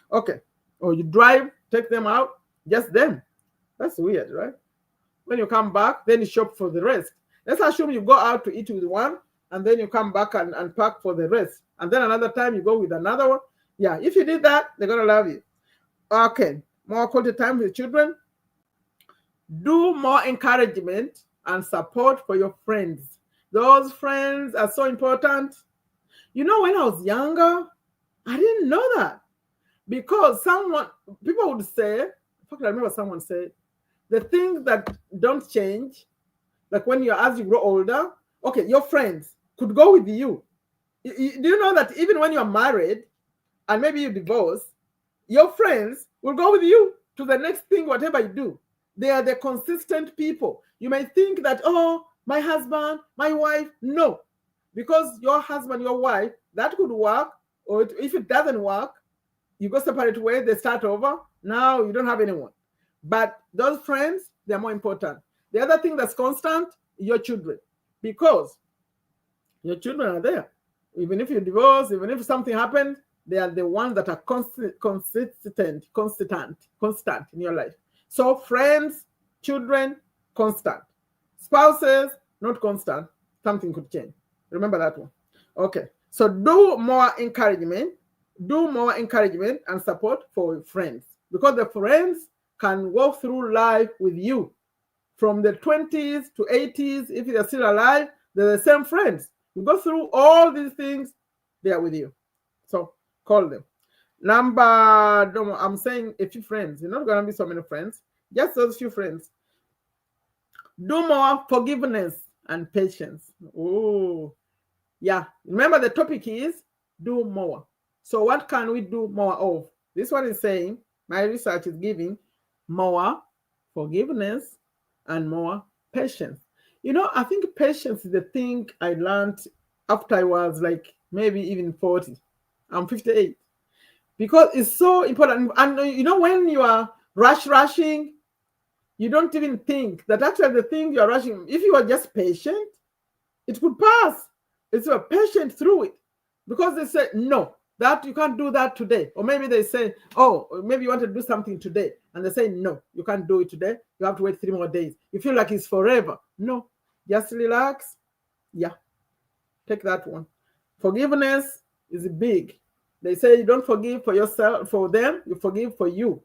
Okay, or you drive, take them out, just them. That's weird, right? When you come back, then you shop for the rest. Let's assume you go out to eat with one, and then you come back and pack for the rest. And then another time you go with another one. Yeah, if you did that, they're going to love you. Okay, more quality time with children. Do more encouragement and support for your friends. Those friends are so important. You know, when I was younger, I didn't know that. Because people would say, in fact, I remember someone said, the things that don't change, like as you grow older, okay, your friends could go with you. Do you know that even when you're married and maybe you divorce, your friends will go with you to the next thing, whatever you do. They are the consistent people. You may think that, oh, my husband, my wife. No, because your husband, your wife, that could work. Or if it doesn't work, you go separate ways, they start over. Now you don't have anyone. But those friends, they're more important. The other thing that's constant, your children. Because your children are there. Even if you divorce, even if something happens, they are the ones that are constant in your life. So friends, children, constant. Spouses, not constant. Something could change. Remember that one. Okay. So do more encouragement and support for friends. Because the friends can go through life with you. From the 20s to 80s, if they're still alive, they're the same friends. You go through all these things, they are with you. So call them. I'm saying a few friends. You're not going to be so many friends. Just those few friends. Do more forgiveness and patience. Oh, yeah. Remember the topic is do more. So what can we do more of? This one is saying, my research is giving more forgiveness, and more patience. You know, I think patience is the thing I learned after I was like maybe even 40. I'm 58. Because it's so important. And you know, when you are rushing, you don't even think that actually the thing you are rushing, if you are just patient, it could pass. If you are patient through it. Because they say, no, that you can't do that today. Or maybe they say, oh, maybe you want to do something today. And they say, no, you can't do it today. You have to wait 3 more days. You feel like it's forever. No, just relax. Yeah, take that one. Forgiveness is big. They say you don't forgive for yourself, for them, you forgive for you.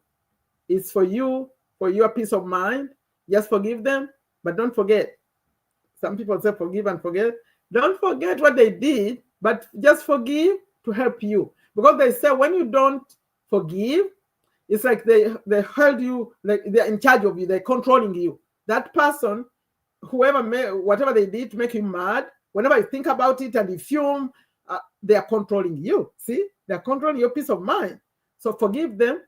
It's for you, for your peace of mind. Just forgive them, but don't forget. Some people say forgive and forget. Don't forget what they did, but just forgive to help you. Because they say when you don't forgive, it's like they held you, like they're in charge of you, they're controlling you. That person, whatever they did to make you mad, whenever you think about it and you fume, they are controlling you. See, they're controlling your peace of mind. So forgive them.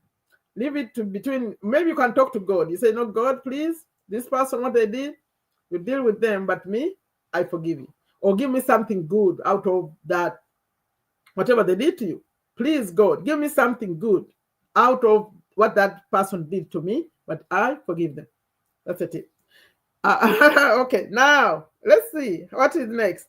Leave it to between. Maybe you can talk to God. You say, no, God, please, this person, what they did, you deal with them, but me, I forgive you. Or give me something good out of that, whatever they did to you. Please, God, give me something good out of what that person did to me, but I forgive them. That's it. Okay, now let's see what is next.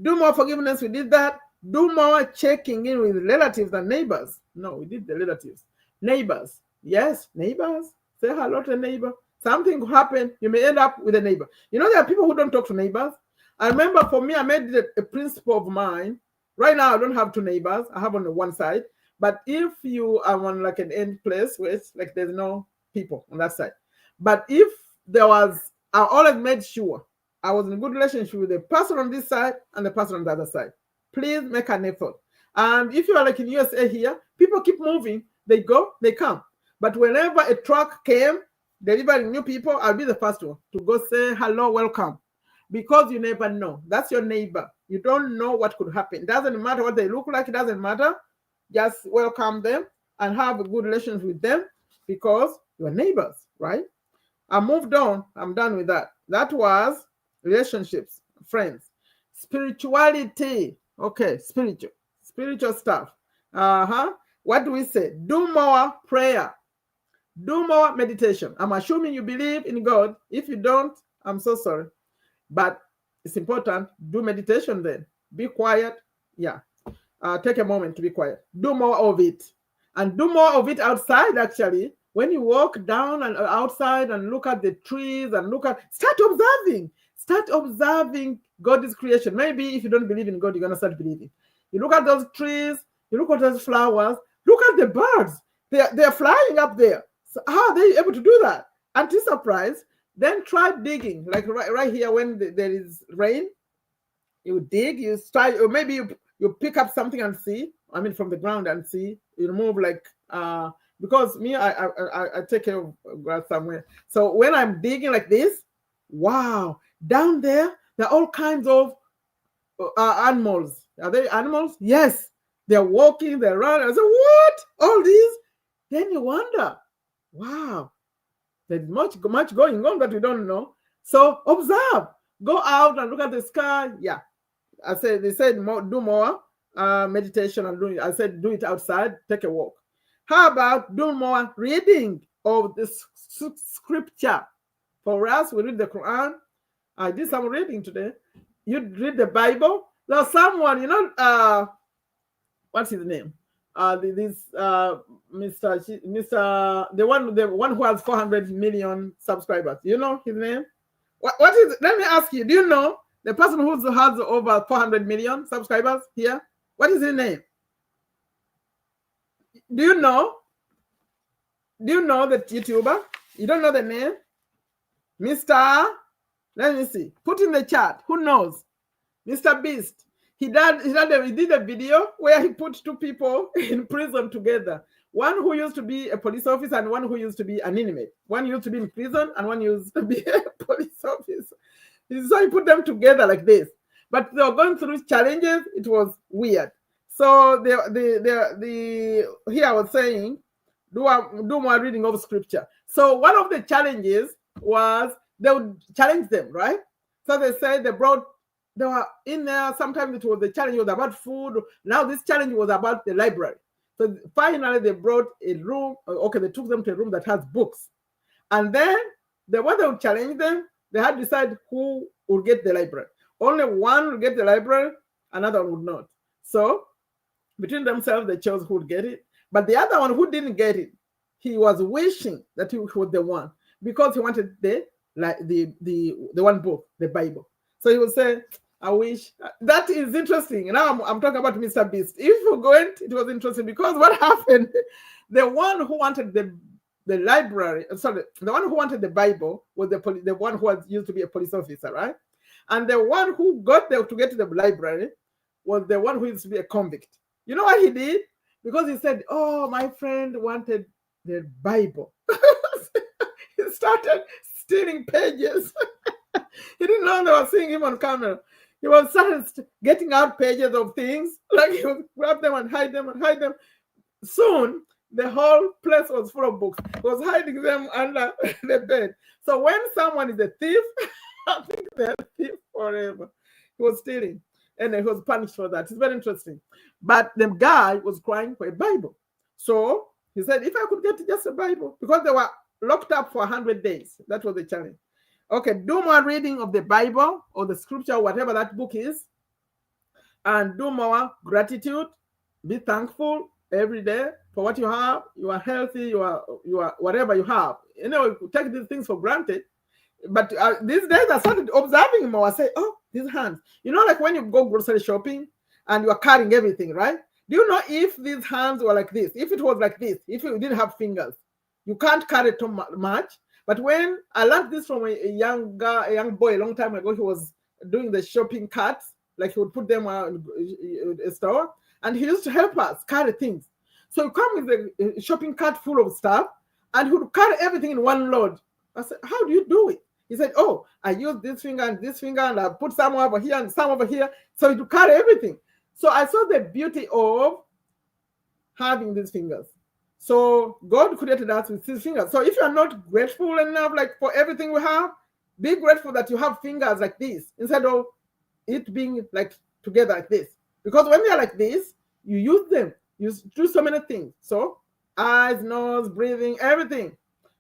Do more forgiveness. We did that. Do more checking in with relatives and neighbors. No, we did the relatives. Neighbors. Yes, neighbors. Say hello to a neighbor. Something happened. You may end up with a neighbor. You know, there are people who don't talk to neighbors. I remember for me, I made it a principle of mine. Right now, I don't have 2 neighbors. I have on the one side. But if you are on like an end place where it's like there's no people on that side. But if there was, I always made sure I was in a good relationship with the person on this side and the person on the other side. Please make an effort. And if you are like in USA here, people keep moving. They go, they come. But whenever a truck came, delivering new people, I'll be the first one to go say hello, welcome. Because you never know. That's your neighbor. You don't know what could happen. It doesn't matter what they look like. It doesn't matter. Just welcome them and have a good relationship with them because you're neighbors, right? I moved on. I'm done with that. That was relationships, friends. Spirituality. Okay, spiritual stuff. What do we say? Do more prayer. Do more meditation. I'm assuming you believe in God. If you don't, I'm so sorry. But it's important. Do meditation then. Be quiet. Yeah. Take a moment to be quiet. Do more of it. And do more of it outside, actually. When you walk down and outside and look at the trees and start observing. Start observing God's creation. Maybe if you don't believe in God, you're going to start believing. You look at those trees. You look at those flowers. Look at the birds. They're flying up there. So how are they able to do that? Aren't you surprised? Then try digging. Like right here when there is rain, you dig, you start, or maybe you pick up something and see. I mean, from the ground and see. You remove like, because me, I take care of grass somewhere. So when I'm digging like this, wow, down there are all kinds of animals. Are they animals? Yes. They're walking, they're running. I say, what? All these? Then you wonder, wow, there's much going on that we don't know. So observe. Go out and look at the sky. Yeah. They said do more meditation and do it. I said do it outside, take a walk. How about do more reading of the scripture? For us, we read the Quran. I did some reading today. You read the Bible. There's someone, what's his name? Mr. The one who has 400 million subscribers. You know his name? What is? Let me ask you. Do you know the person who has over 400 million subscribers here? What is his name? Do you know? Do you know the YouTuber? You don't know the name? Mr. Let me see. Put in the chat. Who knows? Mr. Beast. He did a video where he put 2 people in prison together. One who used to be a police officer and one who used to be an inmate. One used to be in prison and one used to be a police officer. So he put them together like this. But they were going through challenges. It was weird. So here I was saying do more reading of scripture. So one of the challenges was they would challenge them, right? So they said they were in there. Sometimes it was the challenge was about food. Now this challenge was about the library. So finally they brought a room. Okay, they took them to a room that has books. And then the one that would challenge them, they had to decide who would get the library. Only one would get the library, another one would not. So between themselves, they chose who would get it. But the other one who didn't get it, he was wishing that he was the one because he wanted the one book, the Bible. So he would say, I wish. That is interesting. Now I'm talking about Mr. Beast. If you went, it was interesting because what happened, the one who wanted the library, sorry, the one who wanted the Bible was the one who was used to be a police officer, right? And the one who got there to get to the library was the one who used to be a convict. You know what he did? Because he said, oh, my friend wanted the Bible. He started stealing pages. He didn't know they were seeing him on camera. He was started getting out pages of things, like he would grab them and hide them and hide them. Soon, the whole place was full of books. He was hiding them under the bed. So when someone is a thief, I think they're a thief forever. He was stealing. And he was punished for that. It's very interesting. But the guy was crying for a Bible. So he said, if I could get just a Bible, because they were locked up for 100 days. That was the challenge. Okay, do more reading of the Bible or the scripture, whatever that book is. And do more gratitude. Be thankful every day for what you have. You are healthy. You are whatever you have. You know, take these things for granted. But these days I started observing more. I say, oh, these hands. You know, like when you go grocery shopping and you are carrying everything, right? Do you know if these hands were like this? If it was like this, if you didn't have fingers, you can't carry too much. But when I learned this from a young boy a long time ago, he was doing the shopping carts, like he would put them in a store, and he used to help us carry things. So you come with a shopping cart full of stuff, and he would carry everything in one load. I said, how do you do it? He said, oh, I use this finger, and I put some over here and some over here. So you carry everything. So I saw the beauty of having these fingers. So God created us with his fingers. So if you are not grateful enough, like for everything we have, be grateful that you have fingers like this instead of it being like together like this. Because when they are like this, you use them. You do so many things. So eyes, nose, breathing, everything.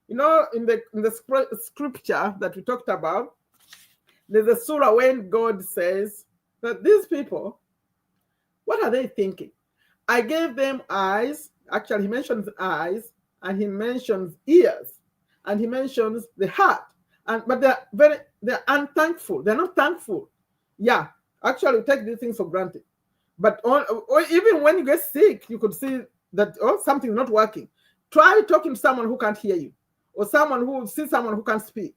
You know, in the scripture that we talked about, there's a surah when God says that these people, what are they thinking? I gave them eyes. Actually, he mentions eyes, and he mentions ears, and he mentions the heart. But they're unthankful. They're not thankful. Yeah, actually, we take these things for granted. But or even when you get sick, you could see that something's not working. Try talking to someone who can't hear you, or someone who sees someone who can't speak.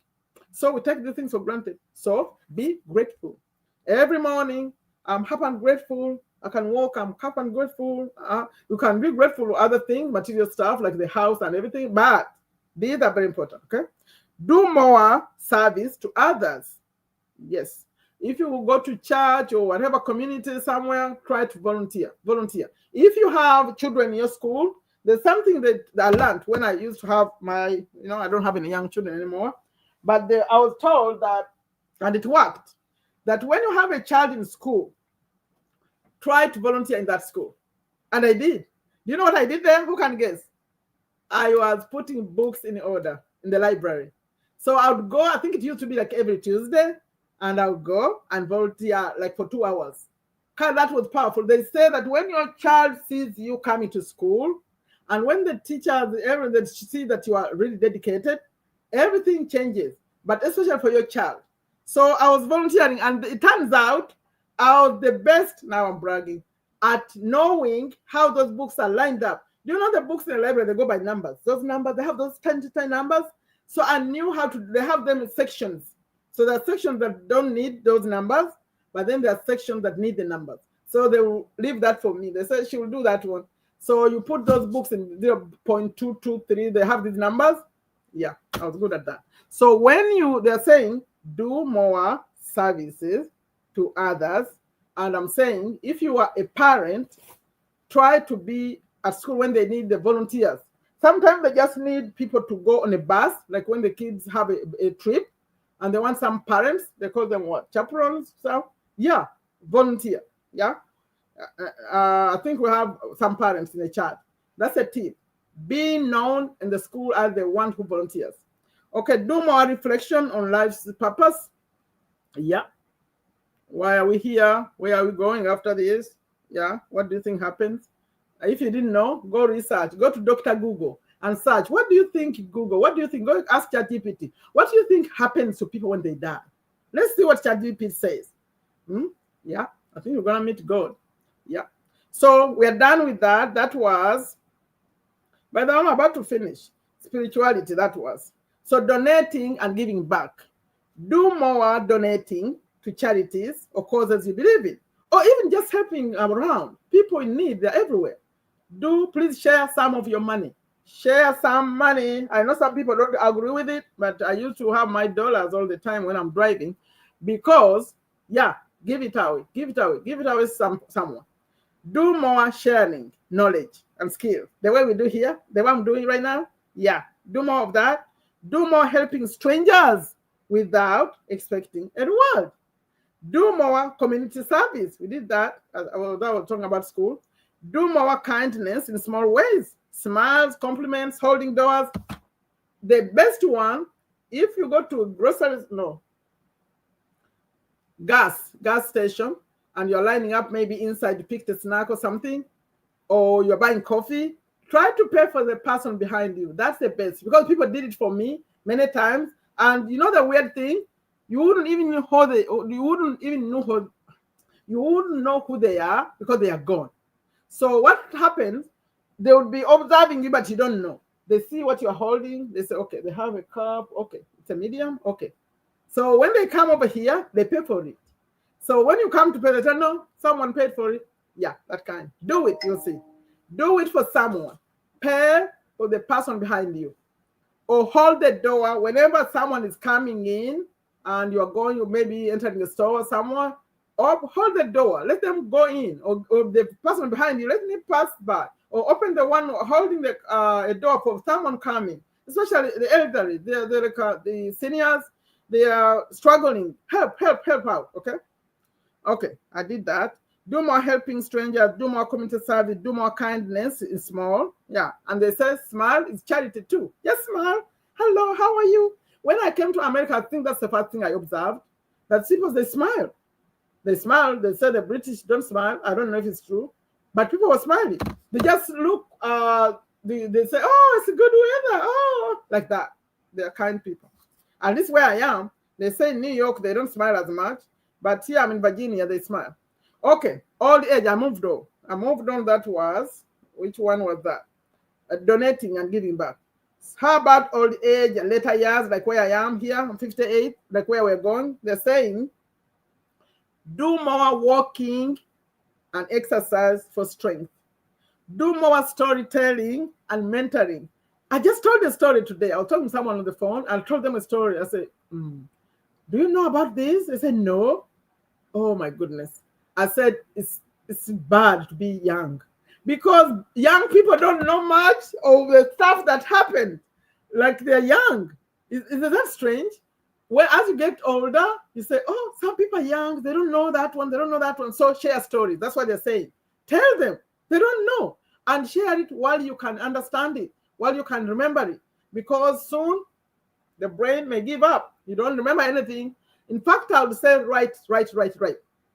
So we take these things for granted. So be grateful. Every morning, I'm happy and grateful. I can walk, I'm happy and grateful. You can be grateful for other things, material stuff like the house and everything, but these are very important, okay? Do more service to others. Yes. If you go to church or whatever community somewhere, try to volunteer. If you have children in your school, there's something that I learned when I used to have I don't have any young children anymore, but I was told that, and it worked, that when you have a child in school, try to volunteer in that school. And I did. Do you know what I did there? Who can guess? I was putting books in order in the library. So I would go, I think it used to be like every Tuesday, and I would go and volunteer like for 2 hours. That was powerful. They say that when your child sees you coming to school, and when the teachers, everyone see that you are really dedicated, everything changes, but especially for your child. So I was volunteering, and it turns out I was the best, now I'm bragging, at knowing how those books are lined up. Do you know the books in the library, they go by numbers. Those numbers, they have those 10 to 10 numbers. So I knew they have them in sections. So there are sections that don't need those numbers, but then there are sections that need the numbers. So they will leave that for me. They said she will do that one. So you put those books in 0.223, they have these numbers. Yeah, I was good at that. So when they're saying do more services to others, and I'm saying if you are a parent, try to be at school when they need the volunteers. Sometimes they just need people to go on a bus, like when the kids have a trip and they want some parents, they call them what? Chaperones? So, yeah, volunteer. Yeah. I think we have some parents in the chat. That's a tip. Being known in the school as the one who volunteers. Okay, do more reflection on life's purpose. Yeah. Why are we here? Where are we going after this? Yeah. What do you think happens? If you didn't know, go research. Go to Dr. Google and search. What do you think, Google? What do you think? Go ask ChatGPT. What do you think happens to people when they die? Let's see what ChatGPT says. Yeah. I think we're going to meet God. Yeah. So we're done with that. That was, by the way, I'm about to finish. Spirituality, that was. So donating and giving back. Do more donating to charities or causes you believe in, or even just helping around. People in need, they're everywhere. Do please share some of your money. Share some money. I know some people don't agree with it, but I used to have my dollars all the time when I'm driving because, yeah, give it away, give it away, give it away someone. Do more sharing knowledge and skill. The way we do here, the way I'm doing right now, yeah, do more of that. Do more helping strangers without expecting a reward. Do more community service. We did that. I was talking about school. Do more kindness in small ways. Smiles, compliments, holding doors. The best one, if you go to gas station, and you're lining up maybe inside to pick the snack or something, or you're buying coffee, try to pay for the person behind you. That's the best, because people did it for me many times. And you know the weird thing? You wouldn't even know who they are because they are gone. So what happens? They will be observing you, but you don't know. They see what you're holding. They say, okay, they have a cup. Okay, it's a medium. Okay. So when they come over here, they pay for it. So when you come to pay, they say, no, someone paid for it. Yeah, that kind. Do it, you'll see. Do it for someone. Pay for the person behind you. Or hold the door whenever someone is coming in and you're going, you maybe entering the store or someone, or hold the door, let them go in, or the person behind you, let them pass by, or open the one holding the a door for someone coming, especially the elderly, the seniors, they are struggling. Help out, okay? Okay, I did that. Do more helping strangers, do more community service, do more kindness in small. Yeah, and they say smile is charity too. Yes, smile. Hello, how are you? When I came to America, I think that's the first thing I observed. That people, they smile. They smile. They say the British don't smile. I don't know if it's true. But people were smiling. They just look, they say, oh, it's a good weather. Oh, like that. They're kind people. And this is where I am. They say in New York, they don't smile as much. But here I'm in Virginia, they smile. Okay, old age, I moved on. That was, which one was that? Donating and giving back. How about old age and later years, like where I am here, I'm 58, like where we're going? They're saying, do more walking and exercise for strength. Do more storytelling and mentoring. I just told a story today. I was talking to someone on the phone. I told them a story. I said, do you know about this? They said, no. Oh my goodness. I said, it's bad to be young, because young people don't know much of the stuff that happened. Like they're young. Isn't that strange? Well, as you get older, you say, oh, some people are young. They don't know that one. They don't know that one. So share stories. That's what they're saying. Tell them. They don't know. And share it while you can understand it, while you can remember it. Because soon the brain may give up. You don't remember anything. In fact, I would say write.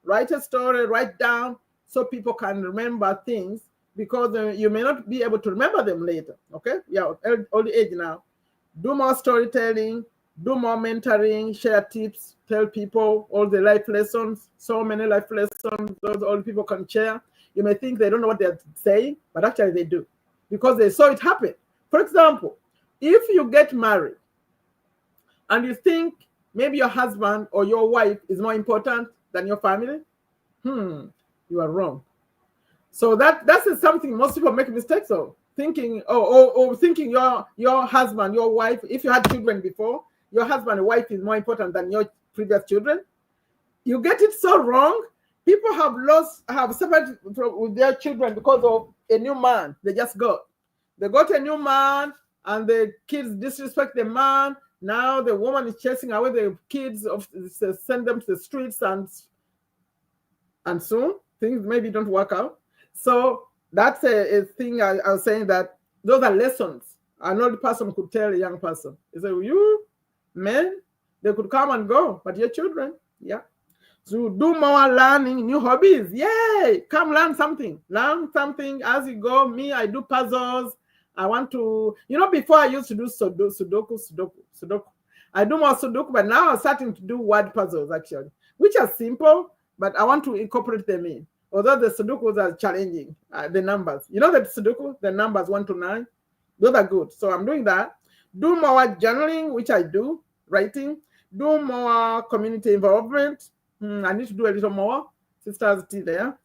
Write a story, write down, so people can remember things, because you may not be able to remember them later. Okay? Yeah, old age now. Do more storytelling, do more mentoring, share tips, tell people all the life lessons, so many life lessons those old people can share. You may think they don't know what they're saying, but actually they do, because they saw it happen. For example, if you get married and you think maybe your husband or your wife is more important than your family, you are wrong. So that's something most people make mistakes of, thinking, or thinking your husband, your wife, if you had children before, your husband or wife is more important than your previous children. You get it so wrong. People have separated with their children because of a new man they just got. they got a new man, and the kids disrespect the man. Now the woman is chasing away the kids, send them to the streets, and soon things maybe don't work out. So that's a thing I was saying, that those are lessons an old person could tell a young person. He said, you men, they could come and go, but your children, yeah. So do more learning, new hobbies. Yay! Come learn something. Learn something as you go. Me, I do puzzles. I want to, before I used to do Sudoku. I do more Sudoku, but now I'm starting to do word puzzles, actually, which are simple, but I want to incorporate them in. Although the Sudokus are challenging, the numbers. You know that Sudoku, the numbers 1 to 9, those are good. So I'm doing that. Do more journaling, which I do, writing. Do more community involvement. I need to do a little more. Sisters T there.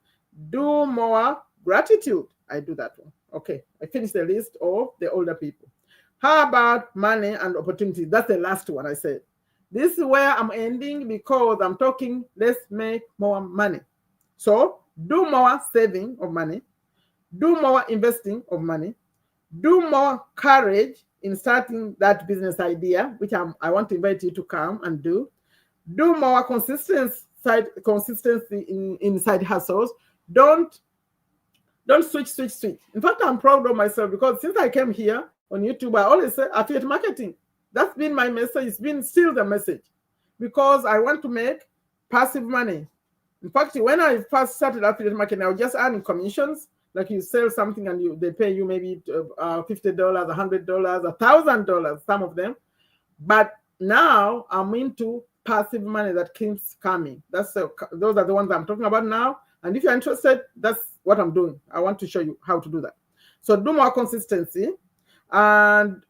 Do more gratitude. I do that one. Okay, I finished the list of the older people. How about money and opportunity? That's the last one I said. This is where I'm ending, because I'm talking, let's make more money. So do more saving of money. Do more investing of money. Do more courage in starting that business idea, which I want to invite you to come and do. Do more consistency in side hustles. Don't switch. In fact, I'm proud of myself, because since I came here on YouTube, I always say affiliate marketing. That's been my message. It's been still the message, because I want to make passive money. In fact, when I first started affiliate marketing, I was just earning commissions. Like you sell something and they pay you maybe $50, $100, $1,000, some of them. But now I'm into passive money that keeps coming. Those are the ones I'm talking about now. And if you're interested, that's what I'm doing. I want to show you how to do that. So do more consistency, and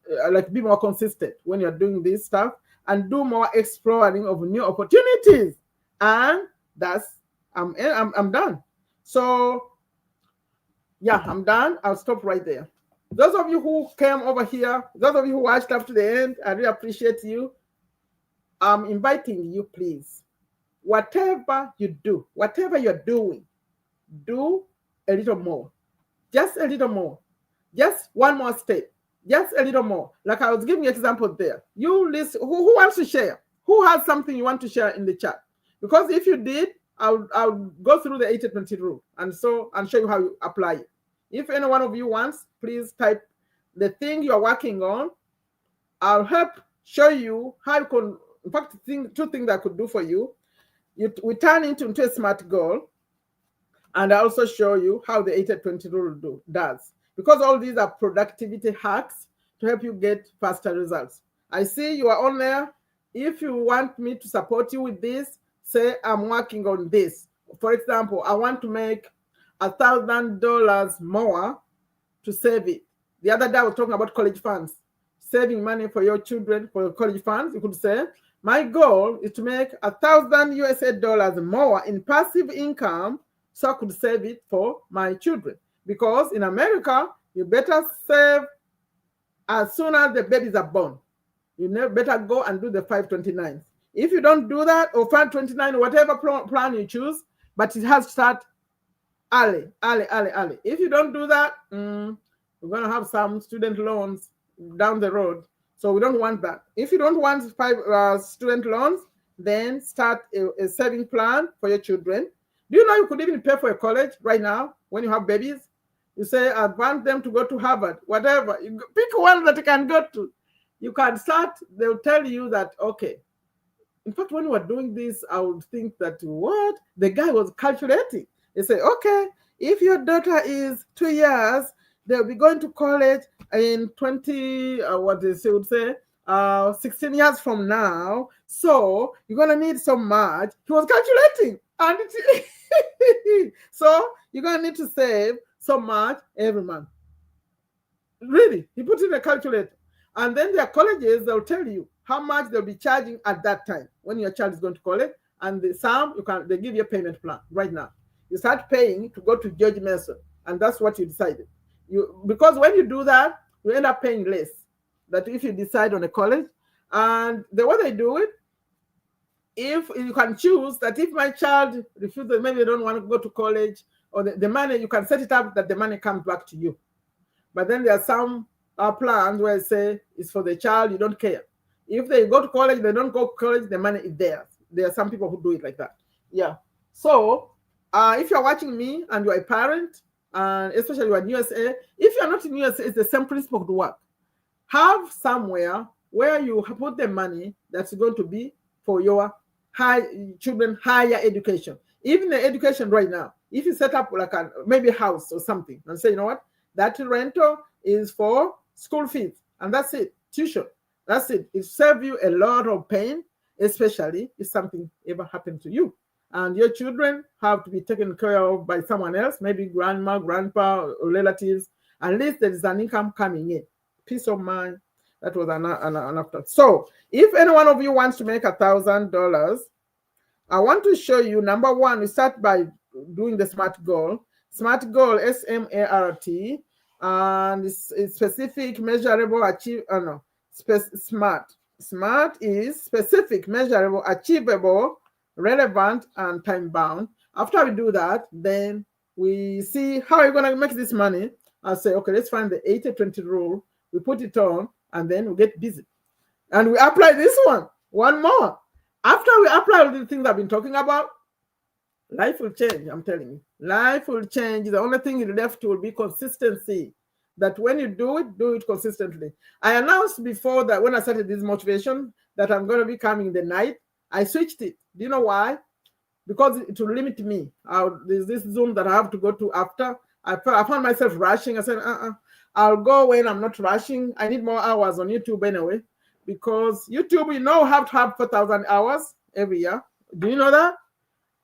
be more consistent when you're doing this stuff, and do more exploring of new opportunities. And I'm done. So yeah, I'm done. I'll stop right there. Those of you who came over here, those of you who watched up to the end, I really appreciate you. I'm inviting you, please. Whatever you do, whatever you're doing, do a little more. Just a little more. Just one more step. Just a little more. Like I was giving you example there. You list who wants to share? Who has something you want to share in the chat? Because if you did, I'll go through the 80-20 rule and show you how you apply it. If any one of you wants, please type the thing you're working on. I'll help show you how you can, in fact, two things I could do for you. We turn into a SMART goal, and I also show you how the 80-20 rule does. Because all these are productivity hacks to help you get faster results. I see you are on there. If you want me to support you with this, say I'm working on this. For example, I want to make $1,000 more to save it. The other day I was talking about college funds, saving money for your children for your college funds. You could say, my goal is to make $1,000 more in passive income, so I could save it for my children. Because in America, you better save as soon as the babies are born. You better go and do the 529s. If you don't do that, or 529, whatever plan you choose, but it has to start early. If you don't do that, we're going to have some student loans down the road. So we don't want that. If you don't want student loans, then start a saving plan for your children. Do you know you could even pay for a college right now when you have babies? You say, I want them to go to Harvard, whatever. You pick one that you can go to. You can start, they'll tell you that, okay. In fact, when we were doing this, I would think that, what? The guy was calculating. He said, okay, if your daughter is 2 years, they'll be going to college in 16 years from now. So you're going to need so much. He was calculating. And so you're going to need to save so much every month. Really, he put in a calculator. And then their colleges, they'll tell you how much they'll be charging at that time when your child is going to college. And they give you a payment plan right now. You start paying to go to George Mason, and that's what you decided. Because when you do that, you end up paying less than if you decide on a college. And the way they do it, if you can choose that if my child refuses, maybe they don't want to go to college, or the money, you can set it up that the money comes back to you. But then there are some plans where I say it's for the child, you don't care. If they go to college, they don't go to college, the money is theirs. There are some people who do it like that. Yeah. So if you're watching me and you're a parent, and especially you're in USA, if you're not in USA, it's the same principle to work. Have somewhere where you put the money that's going to be for your children higher education. Even the education right now, if you set up like maybe a house or something and say, you know what, that rental is for school fees, and that's it, tuition, that's it. It saves you a lot of pain, especially if something ever happened to you. And your children have to be taken care of by someone else, maybe grandma, grandpa, or relatives. At least there is an income coming in. Peace of mind. That was an after. So if any one of you wants to make $1,000, I want to show you, number one, we start by doing the SMART goal. SMART goal, SMART, and it's specific, measurable, SMART. SMART is specific, measurable, achievable, relevant, and time bound. After we do that, then we see how you're going to make this money. I'll say, okay, let's find the 80-20 rule. We put it on, and then we get busy. And we apply this one more. After we apply all the things I've been talking about, life will change, I'm telling you. Life will change. The only thing left will be consistency. That when you do it consistently. I announced before that when I started this motivation that I'm going to be coming the night. I switched it. Do you know why? Because it will limit me. There's this Zoom that I have to go to after. I found myself rushing. I said, I'll go when I'm not rushing. I need more hours on YouTube anyway. Because YouTube, have to have 4,000 hours every year. Do you know that?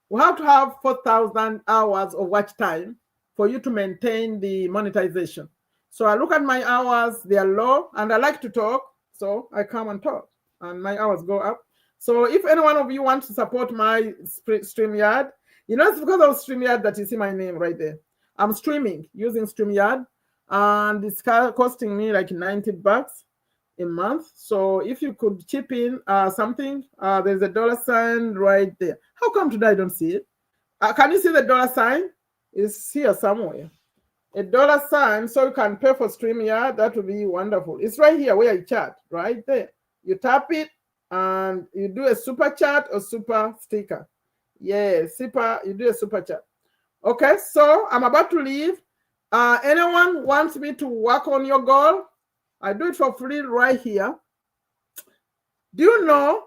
We have to have 4,000 hours of watch time for you to maintain the monetization. So I look at my hours, they are low, and I like to talk. So I come and talk, and my hours go up. So if any one of you wants to support my StreamYard, it's because of StreamYard that you see my name right there. I'm streaming using StreamYard, and it's costing me like $90 a month. So if you could chip in something, there's a $sign right there. How come today I don't see it? Can you see the $sign? It's here somewhere. A $sign, so you can pay for StreamYard. That would be wonderful. It's right here where you chat, right there. You tap it, and you do a super chat or super sticker. Yeah, you do a super chat. Okay, so I'm about to leave. Anyone wants me to work on your goal? I do it for free right here. Do you know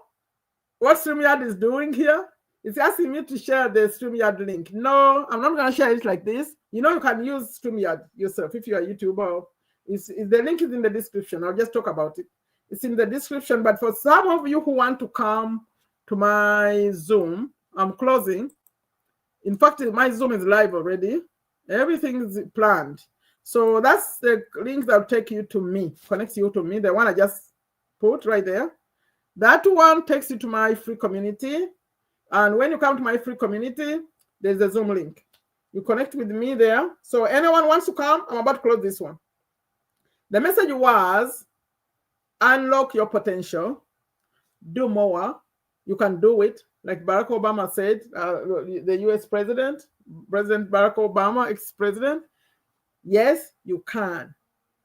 what StreamYard is doing here? It's asking me to share the StreamYard link. No, I'm not going to share it like this. You can use StreamYard yourself if you're a YouTuber. The link is in the description. I'll just talk about it. It's in the description. But for some of you who want to come to my Zoom, I'm closing. In fact, my Zoom is live already. Everything is planned. So that's the link that will take you to me, connects you to me. The one I just put right there. That one takes you to my free community. And when you come to my free community, there's a Zoom link. You connect with me there. So anyone wants to come, I'm about to close this one. The message was, unlock your potential, do more. You can do it. Like Barack Obama said, the US President Barack Obama, ex-president. Yes, you can.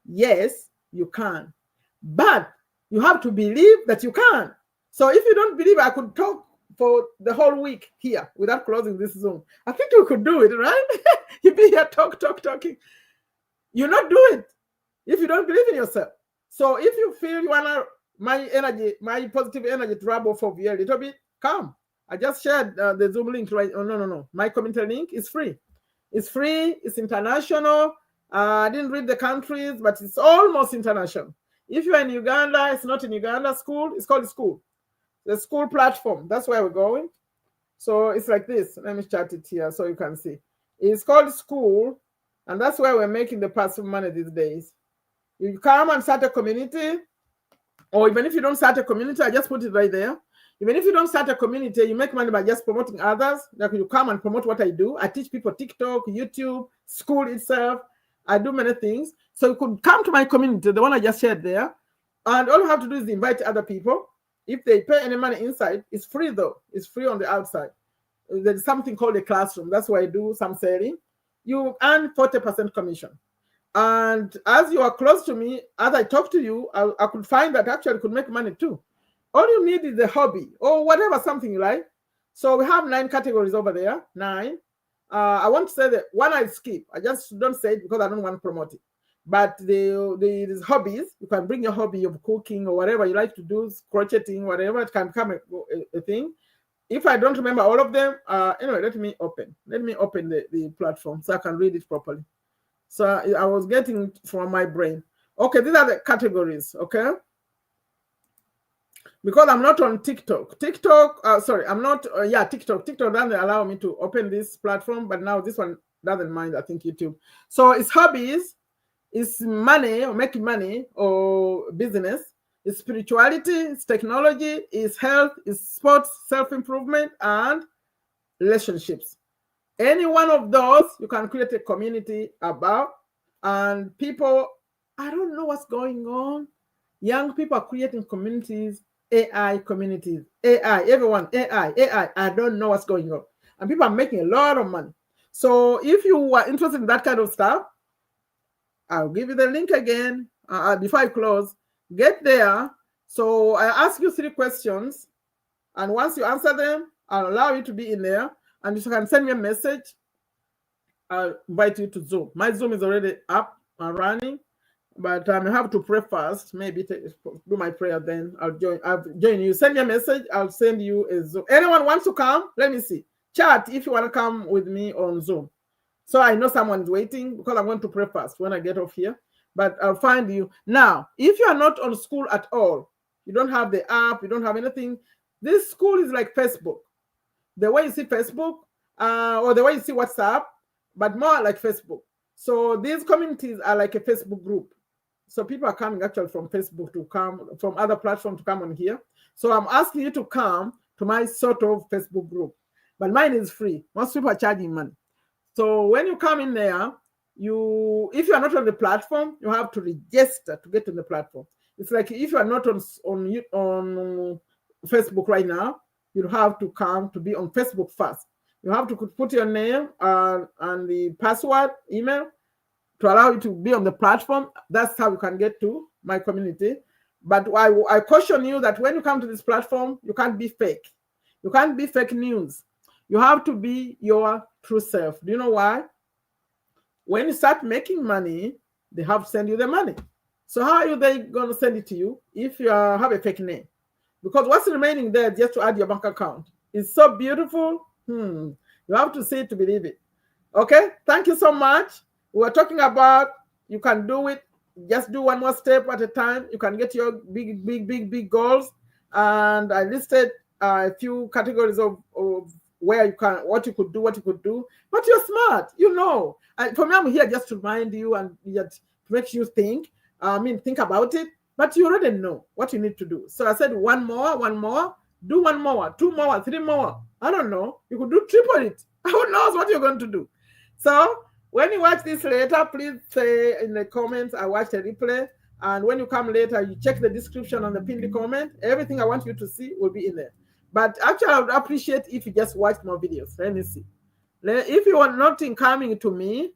Yes, you can. But you have to believe that you can. So if you don't believe, I could talk for the whole week here without closing this Zoom. I think you could do it, right? You'd be here talking. You not do it if you don't believe in yourself. So if you feel you want my positive energy to rub off of you a little bit, come. I just shared the Zoom link, right? Oh, no. My community link is free. It's free. It's international. I didn't read the countries, but it's almost international. If you're in Uganda, it's not in Uganda school. It's called school. The school platform. That's where we're going. So it's like this. Let me chat it here so you can see. It's called school, and that's where we're making the passive money these days. You come and start a community, or even if you don't start a community, I just put it right there. Even if you don't start a community, you make money by just promoting others. Like you come and promote what I do. I teach people TikTok, YouTube, school itself. I do many things. So you could come to my community, the one I just shared there. And all you have to do is invite other people. If they pay any money inside, it's free though. It's free on the outside. There's something called a classroom. That's why I do some selling. You earn 40% commission. And as you are close to me, as I talk to you, I could find that actually could make money too. All you need is a hobby or whatever, something you like. So we have 9 categories over there. 9. I want to say that one I skip. I just don't say it because I don't want to promote it. But the hobbies, you can bring your hobby of cooking or whatever you like to do, crocheting, whatever, it can become a thing. If I don't remember all of them, anyway, let me open the platform so I can read it properly. So I was getting from my brain. Okay, these are the categories, okay? Because I'm not on TikTok. Sorry, I'm not, TikTok. TikTok doesn't allow me to open this platform, but now this one doesn't mind, I think YouTube. So it's hobbies, it's money or making money or business, it's spirituality, it's technology, it's health, it's sports, self-improvement, and relationships. Any one of those, you can create a community about, and people, I don't know what's going on. Young people are creating communities, AI communities, AI, everyone, AI. I don't know what's going on. And people are making a lot of money. So if you are interested in that kind of stuff, I'll give you the link again before I close. Get there. So I ask you 3 questions, and once you answer them, I'll allow you to be in there, and you can send me a message. I'll invite you to Zoom. My Zoom is already up and running, but I have to pray first. Maybe do my prayer, then I'll join you. Send me a message. I'll send you a Zoom. Anyone wants to come? Let me see. Chat if you want to come with me on Zoom. So I know someone's waiting because I'm going to pray first when I get off here. But I'll find you. Now, if you are not on school at all, you don't have the app, you don't have anything, this school is like Facebook. The way you see Facebook, or the way you see WhatsApp, but more like Facebook. So these communities are like a Facebook group. So people are coming actually from Facebook to come, from other platforms to come on here. So I'm asking you to come to my sort of Facebook group. But mine is free. Most people are charging money. So when you come in there, if you are not on the platform, you have to register to get on the platform. It's like if you are not on Facebook right now, you have to come to be on Facebook first. You have to put your name and the password, email, to allow you to be on the platform. That's how you can get to my community. But I caution you that when you come to this platform, you can't be fake. You can't be fake news. You have to be your true self. Do you know why? When you start making money, they have to send you the money. So how are they going to send it to you if you have a fake name? Because what's remaining there is just to add your bank account. It's so beautiful. You have to see it to believe it. Okay, thank you so much. We were talking about you can do it. Just do one more step at a time. You can get your big goals. And I listed a few categories of where you can, what you could do. But you're smart, you know. For me, I'm here just to remind you and yet to make you think. Think about it. But you already know what you need to do. So I said one more, do 1 more, 2 more, 3 more. I don't know. You could do triple it. Who knows what you're going to do? So when you watch this later, please say in the comments, I watched a replay. And when you come later, you check the description on the pinned comment. Everything I want you to see will be in there. But actually, I would appreciate if you just watch more videos. Let me see. If you are not coming to me,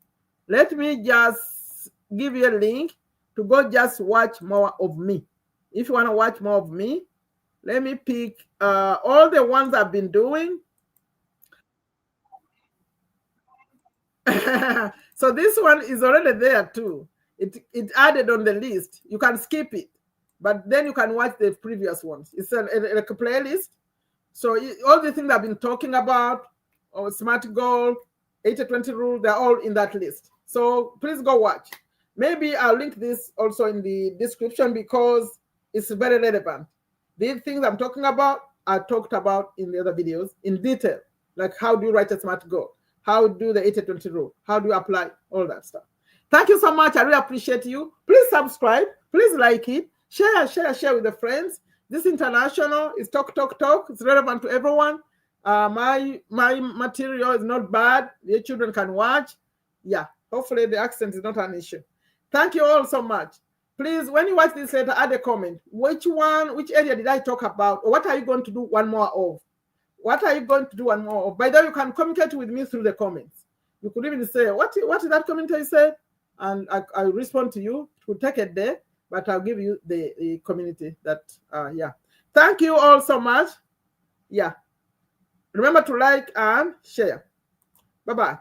let me just give you a link to go just watch more of me. If you want to watch more of me, let me pick all the ones I've been doing. So this one is already there too. It added on the list. You can skip it, but then you can watch the previous ones. It's like a playlist. So all the things I've been talking about, or SMART goal, 80-20 rule, they're all in that list. So please go watch. Maybe I'll link this also in the description because it's very relevant. These things I'm talking about, I talked about in the other videos in detail, like how do you write a SMART goal? How do the 80-20 rule? How do you apply all that stuff? Thank you so much. I really appreciate you. Please subscribe. Please like it. Share with the friends. This international is talk. It's relevant to everyone. My material is not bad. Your children can watch. Yeah, hopefully the accent is not an issue. Thank you all so much. Please, when you watch this later, add a comment. Which area did I talk about? Or what are you going to do 1 more of? What are you going to do 1 more of? By the way, you can communicate with me through the comments. You could even say, what is that comment I said? and I respond to you. It will take a day, but I'll give you the community that, yeah. Thank you all so much. Yeah. Remember to like and share. Bye-bye.